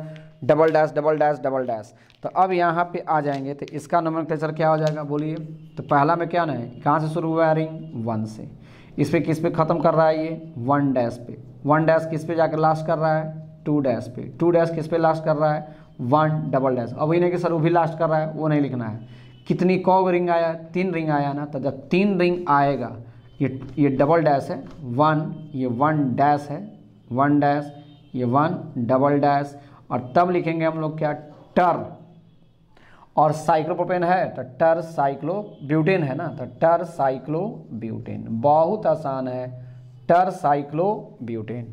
double dash double dash double dash. तो अब यहाँ पे आ जाएंगे तो इसका नोमेनक्लेचर क्या हो जाएगा बोलिए। तो पहला में क्या ना है, कहाँ से शुरू हुआ है रिंग 1 से, इस पे किस पे ख़त्म कर रहा है ये 1 डैश पे, 1 डैश किस पे जाकर लास्ट कर रहा है 2 डैश पे, 2 डैश किस पे लास्ट कर रहा है 1 डबल डैश। अब इन्हें कि सर वो भी लास्ट कर रहा है, वो नहीं लिखना है। कितनी कौ रिंग आया, 3 रिंग आया ना, तो जब 3 रिंग आएगा ये डबल डैश है 1, ये 1 डैश है 1 डैश, ये 1 डबल डैश, और तब लिखेंगे हम लोग क्या टर, और साइक्लोप्रोपेन है तो टर साइक्लोब्यूटेन है ना, तो टर साइक्लोब्यूटेन, बहुत आसान है, टर साइक्लोब्यूटेन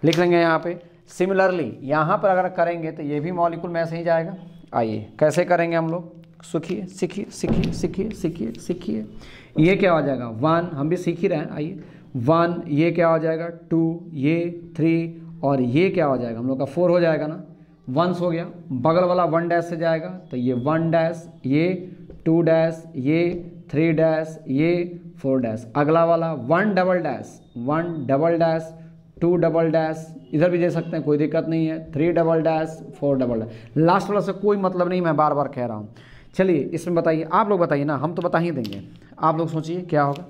लिख लेंगे यहाँ पे। सिमिलरली यहाँ पर अगर करेंगे तो ये भी मॉलिक्यूल में ऐसे ही जाएगा। आइए कैसे करेंगे हम लोग, सीखिए सीखिए सीखिए सीखिए सीखिए सीखिए। ये क्या हो जाएगा 1, हम भी सीख ही रहे हैं। आइए 1, ये क्या हो जाएगा 2, ये 3, और ये क्या हो जाएगा हम लोग का 4 हो जाएगा ना, 1 हो गया। बगल वाला 1 डैश से जाएगा तो ये 1 डैश, ये 2 डैश, ये 3 डैश, ये 4 डैश। अगला वाला 1 double dash 1 double dash 2 double dash, इधर भी दे सकते हैं कोई दिक्कत नहीं है, 3 double dash 4 double dash. Last वाला से कोई मतलब नहीं, मैं बार बार कह रहा हूँ। चलिए इसमें बताइए, आप लोग बताइए ना, हम तो बता ही देंगे, आप लोग सोचिए क्या होगा,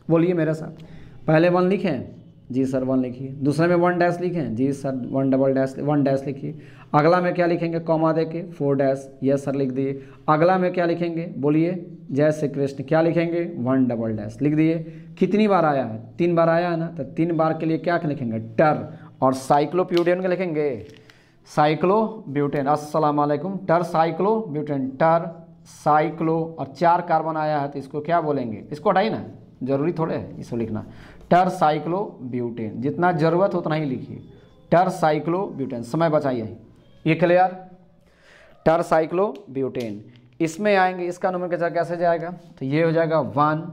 बोलिए मेरे साथ। पहले 1 लिखें, जी सर 1 लिखिए। दूसरे में 1 डैश लिखें, जी सर 1 डबल डैश 1 डैश लिखिए। अगला में क्या लिखेंगे, कॉमा दे के 4 डैश, यस सर लिख दिए। अगला में क्या लिखेंगे बोलिए, जय श्री कृष्ण, क्या लिखेंगे 1 डबल डैश लिख दिए। कितनी बार आया है, 3 बार आया है ना, तो 3 बार के लिए क्या लिखेंगे टर, और साइक्लोब्यूटेन के लिखेंगे साइक्लोब्यूटेन। अस्सलाम वालेकुम, टर साइक्लोब्यूटेन, टर साइक्लो, और 4 कार्बन आया है तो इसको क्या बोलेंगे, इसको हटाइए ना, जरूरी थोड़े है इसको लिखना, टर साइक्लोब्यूटेन, जितना ज़रूरत उतना ही लिखिए, टर साइक्लोब्यूटेन, समय बचाइए। ये क्लियर, टर साइक्लोब्यूटेन। इसमें आएंगे, इसका नोमेनक्लेचर कैसे जाएगा, तो ये हो जाएगा 1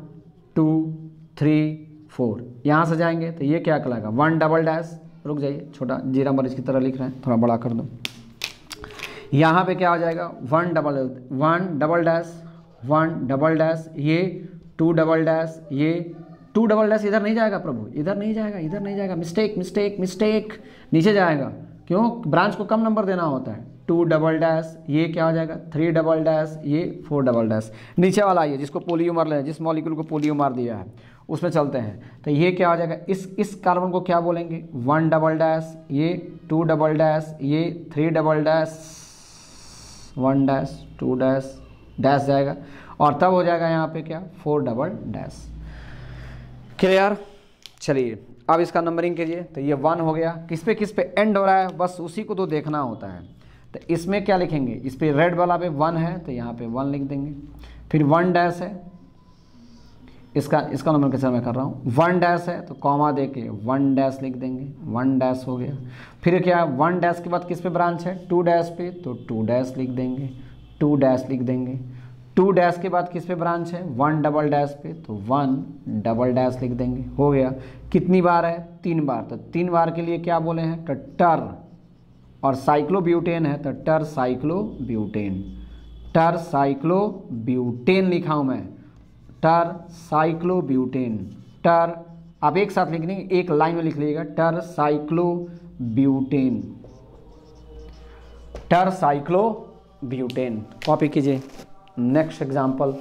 2 3 4, यहाँ से जाएंगे तो ये क्या कहलाएगा 1 डबल डैश, रुक जाइए छोटा जीरा मरीज की तरह लिख रहे हैं, थोड़ा बड़ा कर दो। यहाँ पे क्या हो जाएगा 1 डबल डैश 1 डबल डैश, ये 2 डबल डैश, ये 2 डबल डैश इधर नहीं जाएगा प्रभु, इधर नहीं जाएगा, इधर नहीं जाएगा, मिस्टेक मिस्टेक मिस्टेक, नीचे जाएगा, क्यों, ब्रांच को कम नंबर देना होता है। 2 डबल डैश, ये क्या हो जाएगा 3 डबल डैश, ये 4 डबल डैश। नीचे वाला आइए, जिसको पोलियो मार लें, जिस मॉलिक्यूल को पोलियो मार दिया है उसमें चलते हैं, तो ये क्या हो जाएगा, इस कार्बन को क्या बोलेंगे 1 डबल डैश, ये 2 डबल डैश, ये 3 double dash, 1 dash 2 dash dash जाएगा, और तब हो जाएगा यहाँ पे क्या 4 डबल डैश। क्लियर, चलिए अब इसका नंबरिंग कीजिए। तो ये 1 हो गया, किस पे एंड हो रहा है, बस उसी को तो देखना होता है। तो इसमें क्या लिखेंगे, इस पे रेड वाला पे 1 है तो यहाँ पे 1 लिख देंगे। फिर 1 डैश है, इसका नोमेनक्लेचर मैं कर रहा हूँ, 1 डैश है तो कॉमा दे के 1 डैश लिख देंगे, 1 डैश हो गया। फिर क्या 1 डैश के बाद किस पे ब्रांच है 2 डैश पे, तो 2 डैश लिख देंगे, 2 डैश लिख देंगे। 2 डैश के बाद किस पे ब्रांच है 1 डबल डैश पे, तो 1 डबल डैश लिख देंगे, हो गया। कितनी बार है 3 बार, तो 3 बार के लिए क्या बोले हैं, तो टर, और साइक्लोब्यूटेन है तो टर साइक्लोब्यूटेन, टर साइक्लोब्यूटेन लिखा हूँ मैं, टर साइक्लोब्यूटेन, टर, आप एक साथ लिख लेंगे, एक लाइन में लिख लीजिएगा, टर साइक्लोब्यूटेन, टर साइक्लोब्यूटेन। कॉपी कीजिए। नेक्स्ट एग्जाम्पल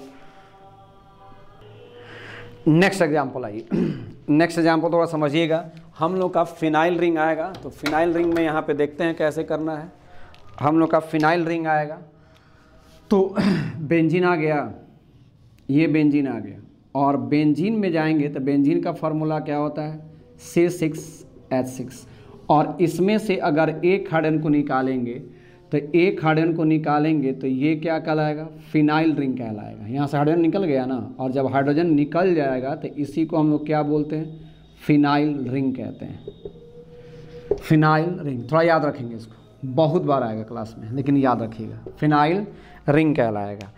आइए। नेक्स्ट एग्जाम्पल थोड़ा समझिएगा, हम लोग का फिनाइल रिंग आएगा, तो फिनाइल रिंग में यहाँ पे देखते हैं कैसे करना है। हम लोग का फिनाइल रिंग आएगा तो बेंजीन आ गया, ये बेंजीन आ गया, और बेंजीन में जाएंगे तो बेंजीन का फार्मूला क्या होता है C6H6, और इसमें से अगर एक हाइड्रोजन को निकालेंगे तो एक हाइड्रोजन को निकालेंगे तो ये क्या कहलाएगा, फिनाइल रिंग कहलाएगा। यहाँ से हाइड्रोजन निकल गया ना, और जब हाइड्रोजन निकल जाएगा तो इसी को हम लोग क्या बोलते हैं, फिनाइल रिंग कहते हैं। फिनाइल रिंग थोड़ा याद रखेंगे, इसको बहुत बार आएगा क्लास में, लेकिन याद रखिएगा, फिनाइल रिंग कहलाएगा।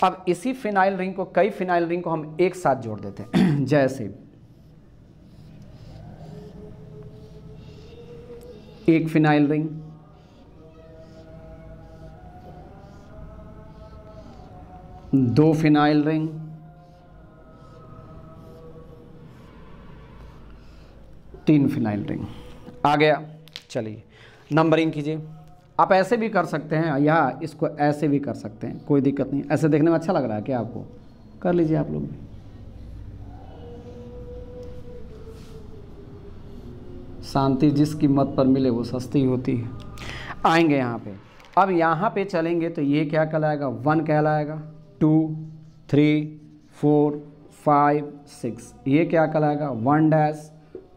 अब इसी फिनाइल रिंग को, कई फिनाइल रिंग को हम एक साथ जोड़ देते हैं जैसे एक फिनाइल रिंग, दो फिनाइल रिंग, तीन फिनाइल रिंग। आ गया। चलिए नंबरिंग कीजिए। आप ऐसे भी कर सकते हैं या इसको ऐसे भी कर सकते हैं, कोई दिक्कत नहीं। ऐसे देखने में अच्छा लग रहा है क्या आपको, कर लीजिए आप लोग भी। शांति जिस कीमत पर मिले वो सस्ती होती है। आएंगे यहाँ पे, अब यहाँ पे चलेंगे तो ये क्या कहलाएगा, 1 कहलाएगा, 2 3 4 5 6, ये क्या कहलाएगा, 1 dash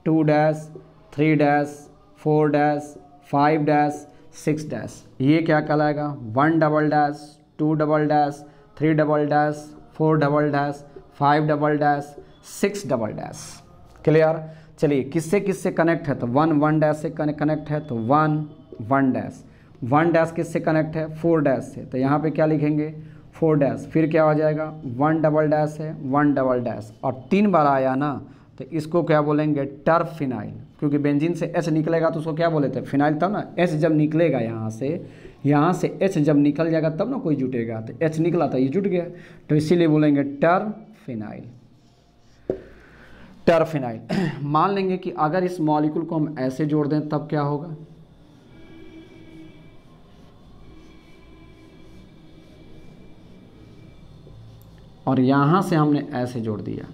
2 dash 3 dash 4 dash 5 dash 6 dash, ये क्या कहलाएगा, 1 double dash 2 double dash 3 double dash 4 double dash 5 double dash 6 double dash. Clear. चलिए किससे किससे कनेक्ट है, तो 1 डैश से कनेक्ट है, तो 1 डैश, 1 डैश किससे कनेक्ट है, 4 डैश से, तो यहाँ पे क्या लिखेंगे, 4 डैश, फिर क्या हो जाएगा, 1 डबल डैश है, 1 डबल डैश, और 3 बार आया ना तो इसको क्या बोलेंगे, टर्फिनाइल, क्योंकि बेंजीन से एच निकलेगा तो उसको क्या बोले थे, फिनाइल। तब ना एच जब निकलेगा यहाँ से एच जब निकल जाएगा तब ना कोई जुटेगा, तो एच निकला था ये जुट गया, तो इसीलिए बोलेंगे टर्फिनाइल। टर्फिनाइल। मान लेंगे कि अगर इस मॉलिक्यूल को हम ऐसे जोड़ दें तब क्या होगा, और यहां से हमने ऐसे जोड़ दिया,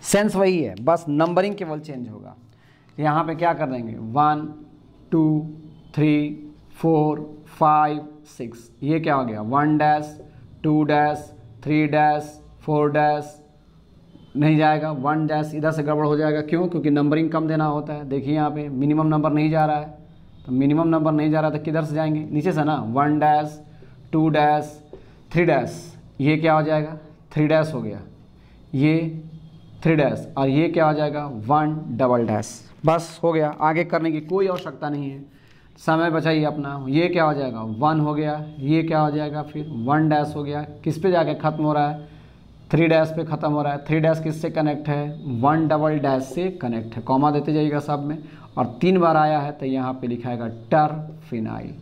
सेंस वही है, बस नंबरिंग केवल चेंज होगा। यहाँ पे क्या कर देंगे, 1 2 3 4 5 6, ये क्या हो गया, 1 डैश 2 डैश 3 डैश 4 डैश, नहीं जाएगा, 1 डैश इधर से गड़बड़ हो जाएगा, क्यों, क्योंकि नंबरिंग कम देना होता है। देखिए यहाँ पे मिनिमम नंबर नहीं जा रहा है, तो मिनिमम नंबर नहीं जा रहा तो किधर से जाएंगे, नीचे से ना, 1 डैश 2 डैश 3 डैश, ये क्या हो जाएगा, 3 डैश हो गया, ये 3 डैश, और ये क्या हो जाएगा, 1 डबल डैश। बस हो गया, आगे करने की कोई आवश्यकता नहीं है, समय बचाइए अपना। ये क्या हो जाएगा, 1 हो गया, ये क्या हो जाएगा, फिर 1 डैश हो गया, किस पे जाके ख़त्म हो रहा है, 3 डैश पे ख़त्म हो रहा है। 3 डैश किससे कनेक्ट है, 1 डबल डैश से कनेक्ट है, कॉमा देते जाइएगा सब में, और 3 बार आया है तो यहाँ पे लिखाएगा टर्फिनाइल।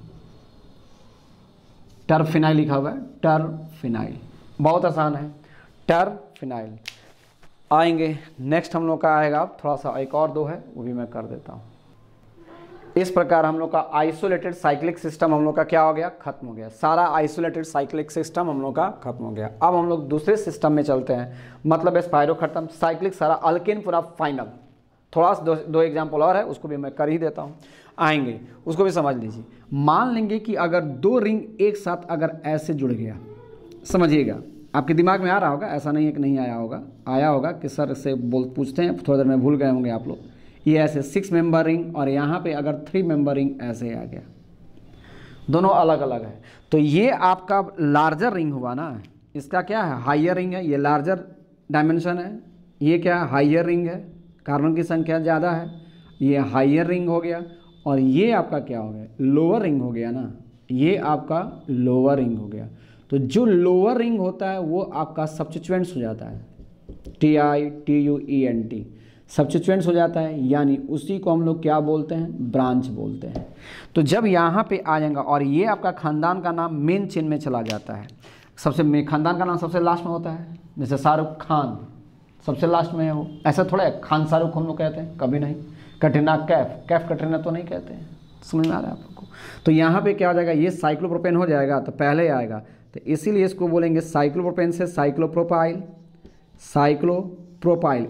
टर्फिनाइल लिखा हुआ है, टर्फिनाइल, बहुत आसान है, टर्फिनाइल। आएंगे नेक्स्ट हम लोग का आएगा, अब थोड़ा सा एक और 2 है वो भी मैं कर देता हूँ। इस प्रकार हम लोग का आइसोलेटेड साइक्लिक सिस्टम हम लोग का क्या हो गया, खत्म हो गया। सारा आइसोलेटेड साइक्लिक सिस्टम हम लोग का खत्म हो गया। अब हम लोग दूसरे सिस्टम में चलते हैं, मतलब स्पाइरो खत्म, साइक्लिक सारा, अल्केन पूरा फाइनल। थोड़ा सा दो एग्जाम्पल और है, उसको भी मैं कर ही देता हूँ, आएंगे उसको भी समझ लीजिए। मान लेंगे कि अगर 2 रिंग एक साथ अगर ऐसे जुड़ गया, समझिएगा, आपके दिमाग में आ रहा होगा, ऐसा नहीं है कि नहीं आया होगा, आया होगा कि सर से पूछते हैं, थोड़ी देर में भूल गए होंगे आप लोग। ये ऐसे 6 मेंबर रिंग, और यहाँ पे अगर 3 मेंबर रिंग ऐसे आ गया, दोनों अलग अलग है, तो ये आपका लार्जर रिंग हुआ ना, इसका क्या है, हाइयर रिंग है, ये लार्जर डायमेंशन है, ये क्या है, हाइयर रिंग है, कार्बन की संख्या ज़्यादा है, ये हाइयर रिंग हो गया, और ये आपका क्या हो गया, लोअर रिंग हो गया ना, ये आपका लोअर रिंग हो गया। तो जो लोअर रिंग होता है वो आपका सब्स्टिट्यूएंट्स हो जाता है, TITUENT, सब्स्टिट्यूएंट्स हो जाता है, यानी उसी को हम लोग क्या बोलते हैं, ब्रांच बोलते हैं। तो जब यहाँ पे आ जाएगा, और ये आपका खानदान का नाम मेन चेन में चला जाता है, खानदान का नाम सबसे लास्ट में होता है, जैसे शाहरुख खान सबसे लास्ट में है वो, ऐसा थोड़ा है खान शाहरुख हम लोग कहते हैं, कभी नहीं। कटरीना कैफ कटरीना तो नहीं कहते हैं, समझ में आ रहा है आप लोग को। तो यहाँ पे क्या हो जाएगा, ये साइक्लोप्रोपेन हो जाएगा तो पहले आएगा, तो इसीलिए इसको बोलेंगे साइक्लोप्रोपेन से साइक्लोप्रोपाइल,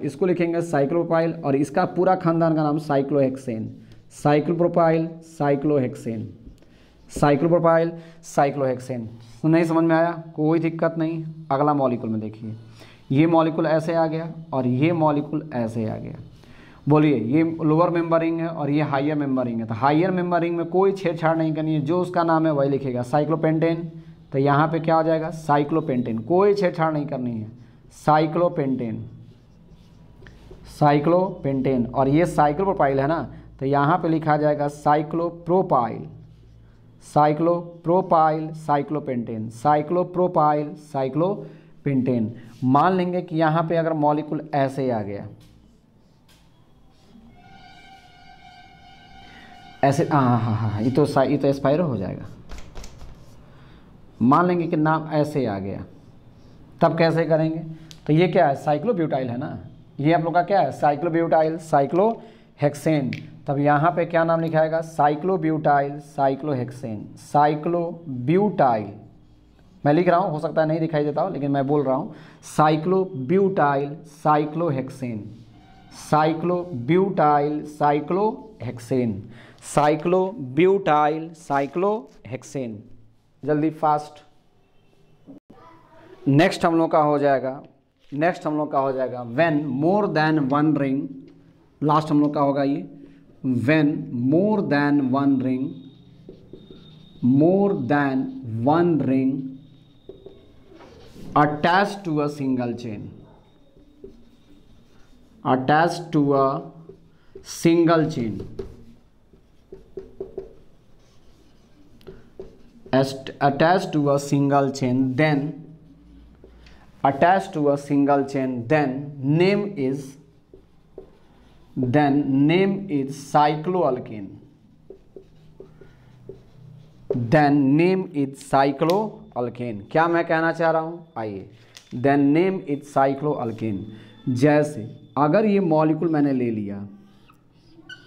इसको लिखेंगे साइक्लोप्रोपाइल, और इसका पूरा खानदान का नाम साइक्लोहेक्सेन, साइक्लोप्रोपाइल। नहीं समझ में आया, कोई दिक्कत नहीं। अगला मॉलिक्यूल में देखिए, ये मॉलिक्यूल ऐसे आ गया और ये मॉलिक्यूल ऐसे आ गया। बोलिए, ये लोअर मेंबरिंग है और ये हायर मेंबरिंग है। तो हायर मेंबरिंग में कोई छेड़छाड़ नहीं करनी है, जो उसका नाम है वही लिखेगा। साइक्लोपेंटेन, तो यहाँ पे क्या हो जाएगा, साइक्लोपेंटेन, कोई छेड़छाड़ नहीं करनी है, साइक्लोपेंटेन, साइक्लोपेंटेन। और ये साइक्लोप्रोपाइल है ना, तो यहाँ पे लिखा जाएगा cyclopropyl, cyclopropyl, cyclopentane, cyclopropyl, cyclopentane. मान लेंगे कि यहाँ पे अगर मॉलिक्यूल ऐसे आ गया, ऐसे, हाँ, ये तो एक्सपायरो हो जाएगा। मान लेंगे कि नाम ऐसे आ गया, तब कैसे करेंगे, तो ये क्या है, साइक्लोब्यूटाइल है ना, ये आप लोग का क्या है, साइक्लोब्यूटाइल, साइक्लोहेक्सेन। तब यहाँ पे क्या नाम लिखाएगा, साइक्लोब्यूटाइल, साइक्लोहेक्सेन, साइक्लोब्यूटाइल। मैं लिख रहा हूँ, हो सकता है नहीं दिखाई देता हो, लेकिन मैं बोल रहा हूँ, साइक्लोब्यूटाइल, साइक्लोहेक्सेन, साइक्लोब्यूटाइल, साइक्लोहेक्सेन, साइक्लोब्यूटाइल, साइक्लोहेक्सेन। जल्दी फास्ट। नेक्स्ट हम लोग का हो जाएगा, when more than one ring, last हम लोग का होगा ये, when more than one ring attached to a single chain, attached to a single chain, attached to a single chain, then attached to a single chain, then name is cycloalkane, then name is cycloalkane। क्या मैं कहना चाह रहा हूँ, आइए, then name is cycloalkane। जैसे अगर ये मॉलिक्यूल मैंने ले लिया,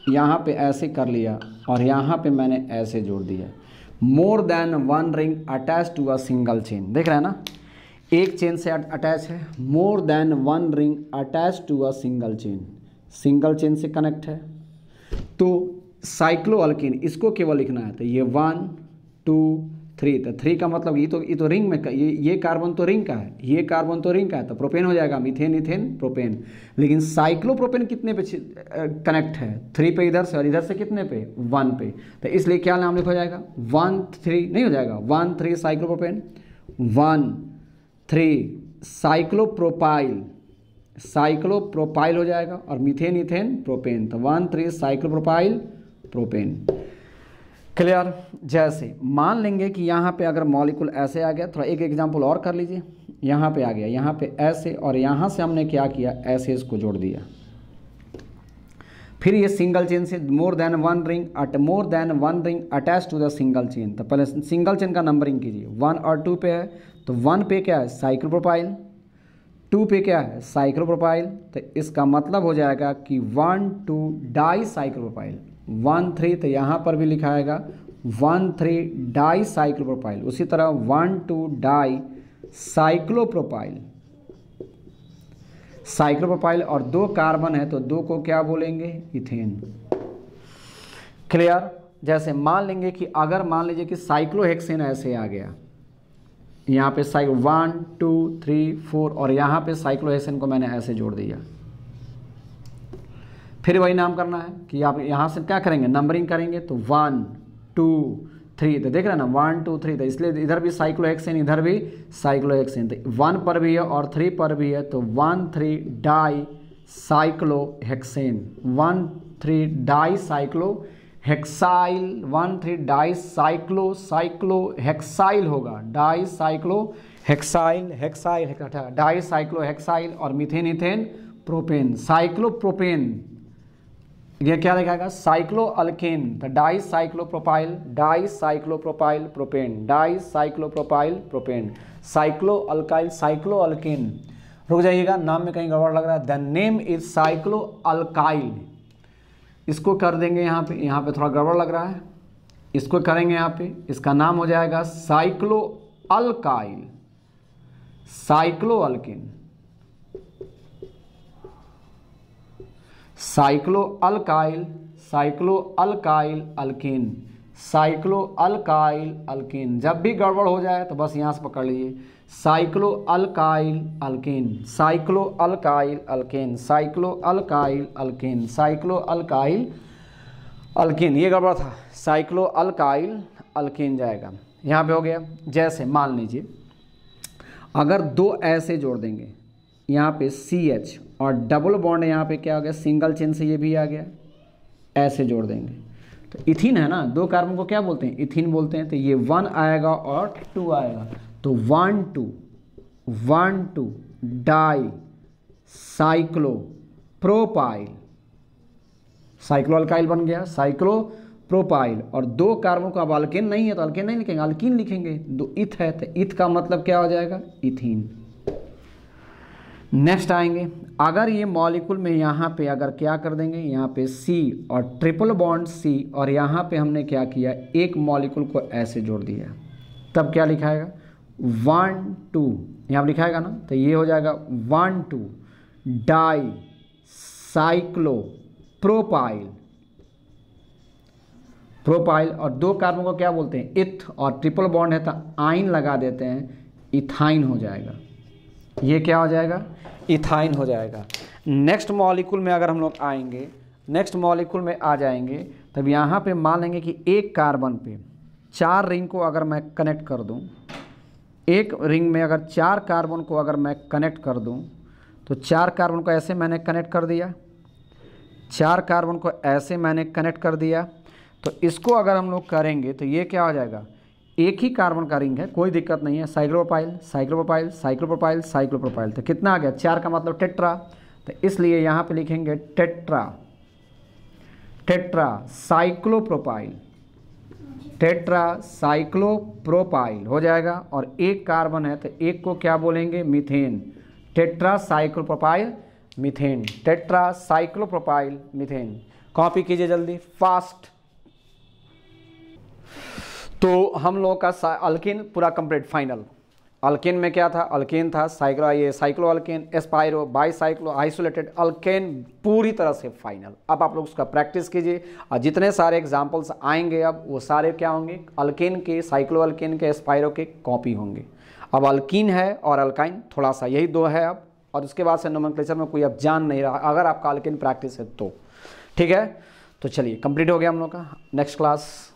यहाँ पे ऐसे कर लिया और यहाँ पे मैंने ऐसे जोड़ दिया, more than one ring attach to a single chain, देख रहे हैं ना, एक चेन से अटैच है, more than one ring attach to a single chain, single chain से कनेक्ट है, तो साइक्लोअल्कीन इसको केवल लिखना है। तो ये 1 2 3, तो 3 का मतलब ये तो रिंग में, ये कार्बन तो रिंग का है, ये कार्बन तो रिंग का है, तो प्रोपेन हो जाएगा, मीथेन, इथेन, प्रोपेन। लेकिन साइक्लोप्रोपेन कितने पे कनेक्ट है, 3 पे इधर से, और इधर से कितने पे, 1 पे, तो इसलिए क्या नाम लिखा जाएगा, 1 3 नहीं हो जाएगा, 1 3 साइक्लोप्रोपेन, 1 3 साइक्लोप्रोपाइल, साइक्लोप्रोपाइल हो जाएगा, और मीथेन, इथेन, प्रोपेन, तो 1 3 साइक्लोप्रोपाइल, प्रोपेन। क्लियर। जैसे मान लेंगे कि यहाँ पे अगर मॉलिक्यूल ऐसे आ गया, थोड़ा एक एग्जांपल और कर लीजिए, यहाँ पे आ गया, यहाँ पे ऐसे, और यहाँ से हमने क्या किया, ऐसे इसको जोड़ दिया, फिर ये सिंगल चेन से more than one ring attach to the single chain. तो पहले सिंगल चेन का नंबरिंग कीजिए, 1 और 2 पे है, तो 1 पे क्या है, साइक्लोप्रोपाइल, 2 पे क्या है, साइक्लोप्रोपाइल, तो इसका मतलब हो जाएगा कि 1 2 डाई साइक्लोप्रोपाइल, 1 3, तो यहाँ पर भी लिखाएगा 1 3 डाई साइक्लोप्रोपाइल। उसी तरह 1 2 डाई साइक्लोप्रोपाइल, साइक्लोप्रोपाइल, और 2 कार्बन है तो 2 को क्या बोलेंगे, इथेन। क्लियर। जैसे मान लेंगे कि अगर मान लीजिए कि साइक्लोहेक्सेन ऐसे आ गया, यहाँ पे 1 2 3 4, और यहाँ पे साइक्लोहेक्सेन को मैंने ऐसे जोड़ दिया, फिर वही नाम करना है कि आप यहाँ से क्या करेंगे, नंबरिंग करेंगे, तो 1 2 3, तो देख रहे हैं ना, 1 2 3, तो इसलिए इधर भी साइक्लोहेक्सेन, इधर भी साइक्लोहेक्सेन, तो 1 पर भी है और 3 पर भी है, तो 1 3 dicyclohexane, 1 3 dicyclohexyl, 1 3 dicyclohexyl होगा, dicyclohexyl, hexyl, dicyclohexyl, और मीथेन, इथेन, प्रोपेन, साइक्लोप्रोपेन, ये क्या लिखाएगा, साइक्लोअल्केन, तो dicyclopropyl, dicyclopropyl, propane, dicyclopropyl, propane, cycloalkyl, cycloalkane. रुक जाइएगा, नाम में कहीं गड़बड़ लग रहा है, द नेम इज साइक्लोअल्काइल, इसको कर देंगे यहाँ पे थोड़ा गड़बड़ लग रहा है, इसको करेंगे यहाँ पे, इसका नाम हो जाएगा साइक्लोअल्काइल, साइक्लोअल्केन, साइक्लोअल्काइल, साइक्लोअल्काइल अल्केन, साइक्लो अल्काइल अल्केन। जब भी गड़बड़ हो जाए तो बस यहाँ से पकड़ लीजिए, cyclo alkyl alkane, cyclo alkyl alkane, cyclo alkyl alkane, cyclo alkyl alkane. ये गड़बड़ था, साइक्लो अल्काइल अल्केन जाएगा। यहाँ पे हो गया। जैसे मान लीजिए अगर दो ऐसे जोड़ देंगे, यहाँ पे CH और डबल बॉन्ड यहाँ पे क्या हो गया, सिंगल चेन से ये भी आ गया, ऐसे जोड़ देंगे तो इथीन है ना, दो कार्बन को क्या बोलते हैं, इथीन बोलते हैं। तो ये 1 आएगा और 2 आएगा, तो 1 2 di cyclopropyl, cycloalkyl बन गया, साइक्लो प्रोपाइल। और दो कार्बन को अब अल्केन नहीं है तो अल्केन नहीं लिखेंगे, अल्कीन लिखेंगे। दो इथ है तो इथ का मतलब क्या हो जाएगा, इथीन। नेक्स्ट आएंगे, अगर ये मॉलिक्यूल में यहाँ पे अगर क्या कर देंगे, यहाँ पे C और ट्रिपल बॉन्ड C और यहाँ पे हमने क्या किया, एक मॉलिक्यूल को ऐसे जोड़ दिया, तब क्या लिखाएगा 1 2, यहाँ पर लिखाएगा ना, तो ये हो जाएगा 1 2 डाई साइक्लो प्रोपाइल, प्रोपाइल। और दो कार्बन को क्या बोलते हैं, इथ, और ट्रिपल बॉन्ड है तो आइन लगा देते हैं, इथाइन हो जाएगा। ये क्या हो जाएगा, इथाइन हो जाएगा। नेक्स्ट मॉलिक्यूल में अगर हम लोग आएंगे, नेक्स्ट मॉलिक्यूल में आ जाएंगे, तब यहाँ पे मान लेंगे कि एक कार्बन पे 4 रिंग को अगर मैं कनेक्ट कर दूँ, एक रिंग में अगर 4 कार्बन को अगर मैं कनेक्ट कर दूँ, तो 4 कार्बन को ऐसे मैंने कनेक्ट कर दिया, 4 कार्बन को ऐसे मैंने कनेक्ट कर दिया। तो इसको अगर हम लोग करेंगे तो ये क्या हो जाएगा, एक ही कार्बन का रिंग है, कोई दिक्कत नहीं है, साइक्लोप्रोपाइल साइक्लोप्रोपाइल साइक्लोप्रोपाइल साइक्लोप्रोपाइल। तो कितना आ गया, 4 का मतलब टेट्रा, तो इसलिए यहाँ पे लिखेंगे tetra, tetra cyclopropyl, tetra cyclopropyl हो जाएगा। और एक कार्बन है तो एक को क्या बोलेंगे, methane, tetra cyclopropyl methane, tetra cyclopropyl methane. Copy कीजिए जल्दी फास्ट। तो हम लोगों का अल्केन पूरा कंप्लीट फाइनल। अल्केन में क्या था, अल्केन था, cycloalkane, spiro, bicyclo, isolated alkane, पूरी तरह से फाइनल। अब आप लोग उसका प्रैक्टिस कीजिए और जितने सारे एग्जांपल्स आएंगे अब वो सारे क्या होंगे, अल्केन के, साइक्लो अल्केन के, एस्पाइरो के कॉपी होंगे। अब अल्कीन है और अल्काइन थोड़ा सा, यही दो है अब, और उसके बाद से नोमेनक्लेचर में कोई अब जान नहीं रहा अगर आपका अल्केन प्रैक्टिस है तो। ठीक है, तो चलिए कंप्लीट हो गया हम लोग का। Next class